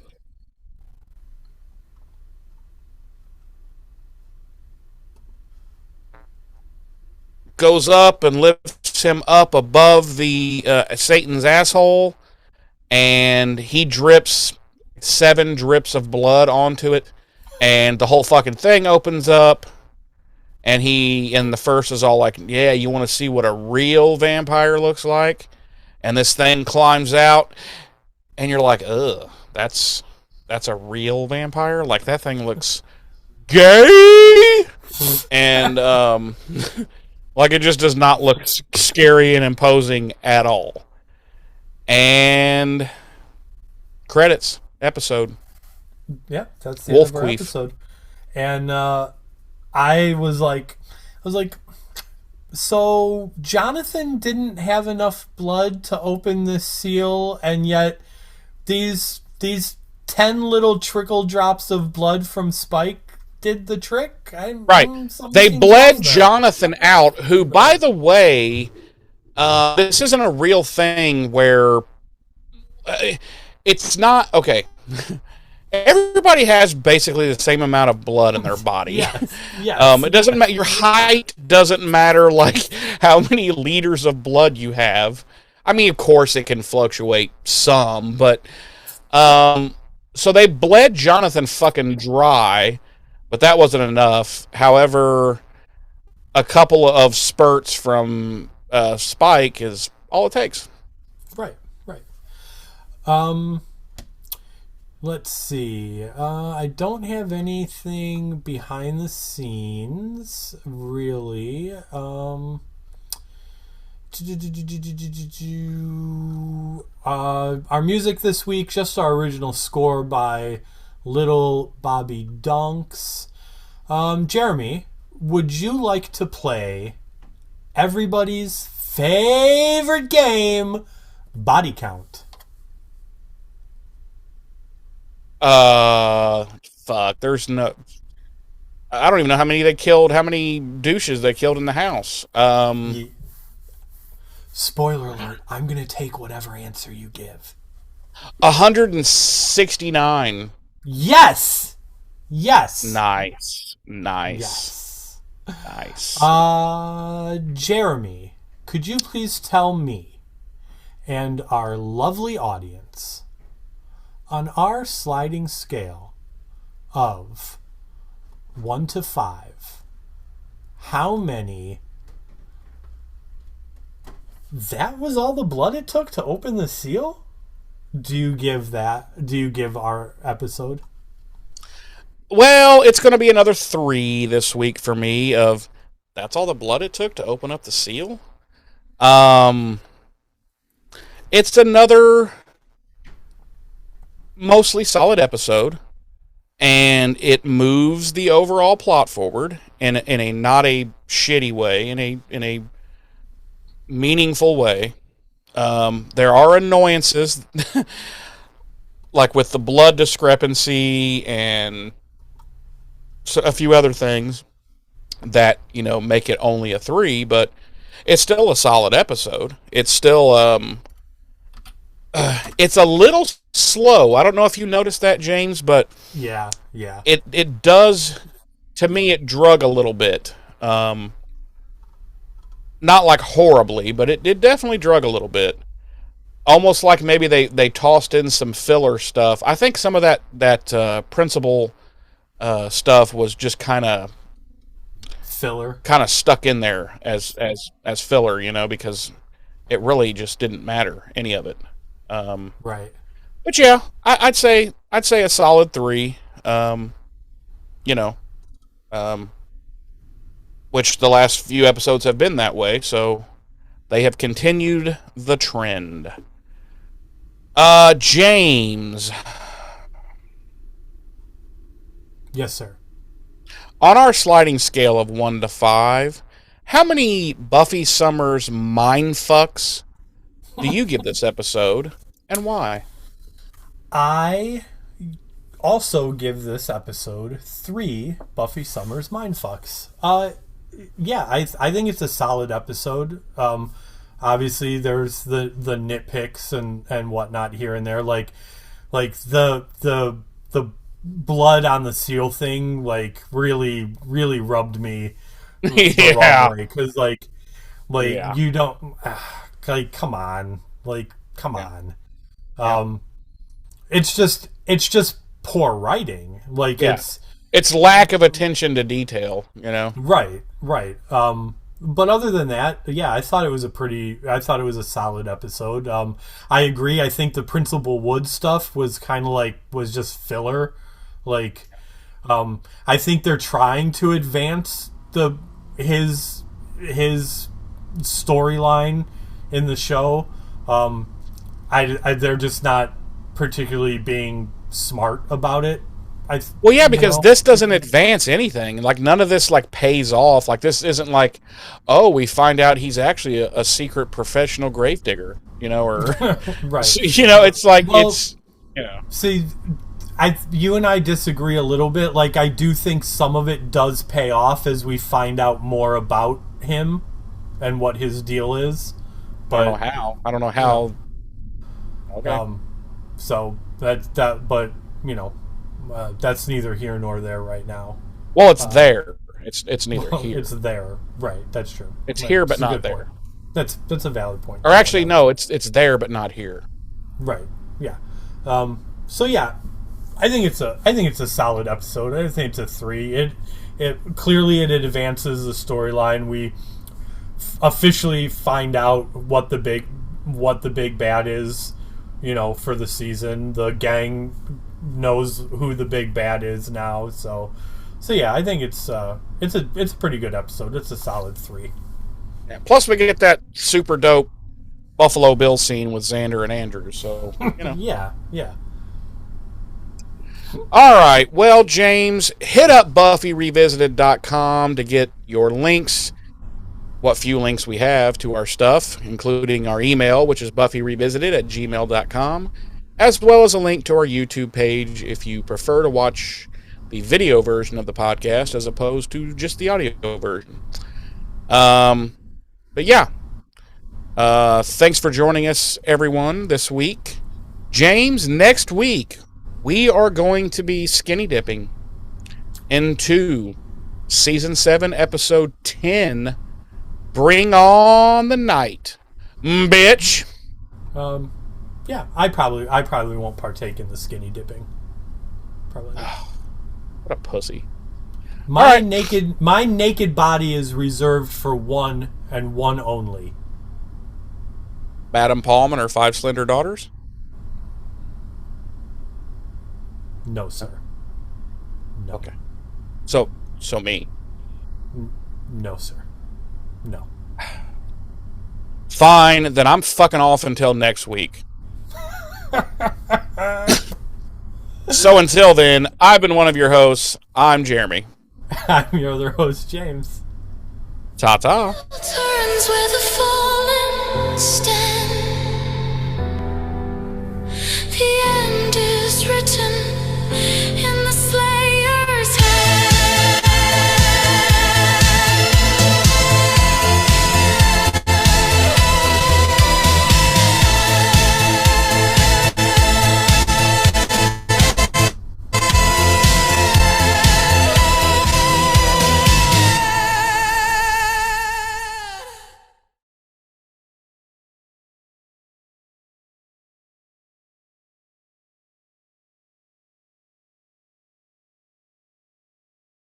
goes up and lifts him up above the Satan's asshole, and he drips 7 drips of blood onto it, and the whole fucking thing opens up. And he in the first is all like, "Yeah, you want to see what a real vampire looks like?" And this thing climbs out, and you're like, "Ugh, that's a real vampire. Like that thing looks gay." And like it just does not look scary and imposing at all. And credits episode Yeah, that's the end Wolf of our Queef. episode. And I was like, so Jonathan didn't have enough blood to open this seal, and yet these 10 little trickle drops of blood from Spike did the trick. Right. Something They seems off bled there. Jonathan out, who, by the way, this isn't a real thing where it's not okay. Everybody has basically the same amount of blood in their body. Yes, yes, It doesn't matter. Your height doesn't matter. Like how many liters of blood you have. I mean, of course, it can fluctuate some, but so they bled Jonathan fucking dry, but that wasn't enough. However, a couple of spurts from Spike is all it takes. right, right. Um, let's see. I don't have anything behind the scenes really. Our music this week, just our original score by Little Bobby Dunks. Jeremy, would you like to play everybody's favorite game, Body Count? Fuck. There's no. I don't even know how many they killed. How many douches they killed in the house? Ye- Spoiler alert, I'm going to take whatever answer you give. 169. Yes! Yes! Nice, nice, Yes. nice. Jeremy, could you please tell me and our lovely audience on our sliding scale of 1 to 5, how many. That was all the blood it took to open the seal? Do you give that? Do you give our episode? Well, it's going to be another 3 this week for me. Of that's all the blood it took to open up the seal. Um, it's another mostly solid episode, and it moves the overall plot forward in a not a shitty way, in a meaningful way. There are annoyances, like with the blood discrepancy and a few other things that make it only a 3, but it's still a solid episode. It's still it's a little slow. I don't know if you noticed that, James, but Yeah, yeah. it does, to me, it drug a little bit. Not like horribly, but it definitely drug a little bit. Almost like maybe they tossed in some filler stuff. I think some of that principal stuff was just Filler. kind of stuck in there as filler, because it really just didn't matter, any of it. Right. But yeah, I'd say a solid 3. You know, um, which the last few episodes have been that way, so they have continued the trend. James, Yes, sir. on our sliding scale of 1 to 5, how many Buffy Summers mind fucks do you give this episode, and why? I also give this episode 3 Buffy Summers Mindfucks. Yeah, I think it's a solid episode. Obviously, there's the nitpicks and whatnot here and there, like the blood on the seal thing, like really rubbed me the wrong way, because you don't like, come on, it's just poor writing, like it's lack of attention to detail, right. But other than that, yeah, I thought it was a solid episode. I agree. I think the Principal Wood stuff was kind of was just filler. I think they're trying to advance his storyline in the show. They're just not particularly being smart about it. Because this doesn't advance anything. Like, none of this pays off. Like, this isn't like, oh, we find out he's actually a secret professional gravedigger, or right. It's like, See, you and I disagree a little bit. Like, I do think some of it does pay off as we find out more about him and what his deal is. But I don't know how. Okay. So that, but that's neither here nor there right now. Well, it's there. It's neither here. It's there, right? That's true. It's here, but not there. Point. That's a valid point. Or actually, no, it's there, but not here. Right. Yeah. So yeah, I think it's a solid episode. I think it's a 3. It clearly it advances the storyline. We officially find out what the big bad is, for the season. The gang knows who the big bad is now. So yeah, I think it's a pretty good episode. It's a solid 3. Yeah. Plus, we get that super dope Buffalo Bill scene with Xander and Andrew. So yeah. All right. Well, James, hit up BuffyRevisited.com to get your links. What few links we have to our stuff, including our email, which is BuffyRevisited@gmail.com, as well as a link to our YouTube page if you prefer to watch the video version of the podcast as opposed to just the audio version. But yeah, thanks for joining us, everyone, this week. James, next week, we are going to be skinny dipping into Season 7, Episode 10, Bring On the Night, bitch. Yeah, I probably won't partake in the skinny dipping. Probably not. What a pussy. My naked body is reserved for one and one only. Madam Palm and her 5 slender daughters? No, sir. No. Okay. So me. No, sir. No. Fine, then I'm fucking off until next week. So until then, I've been one of your hosts. I'm Jeremy. I'm your other host, James. Ta-ta. Turns where the fallen stand. The end is written.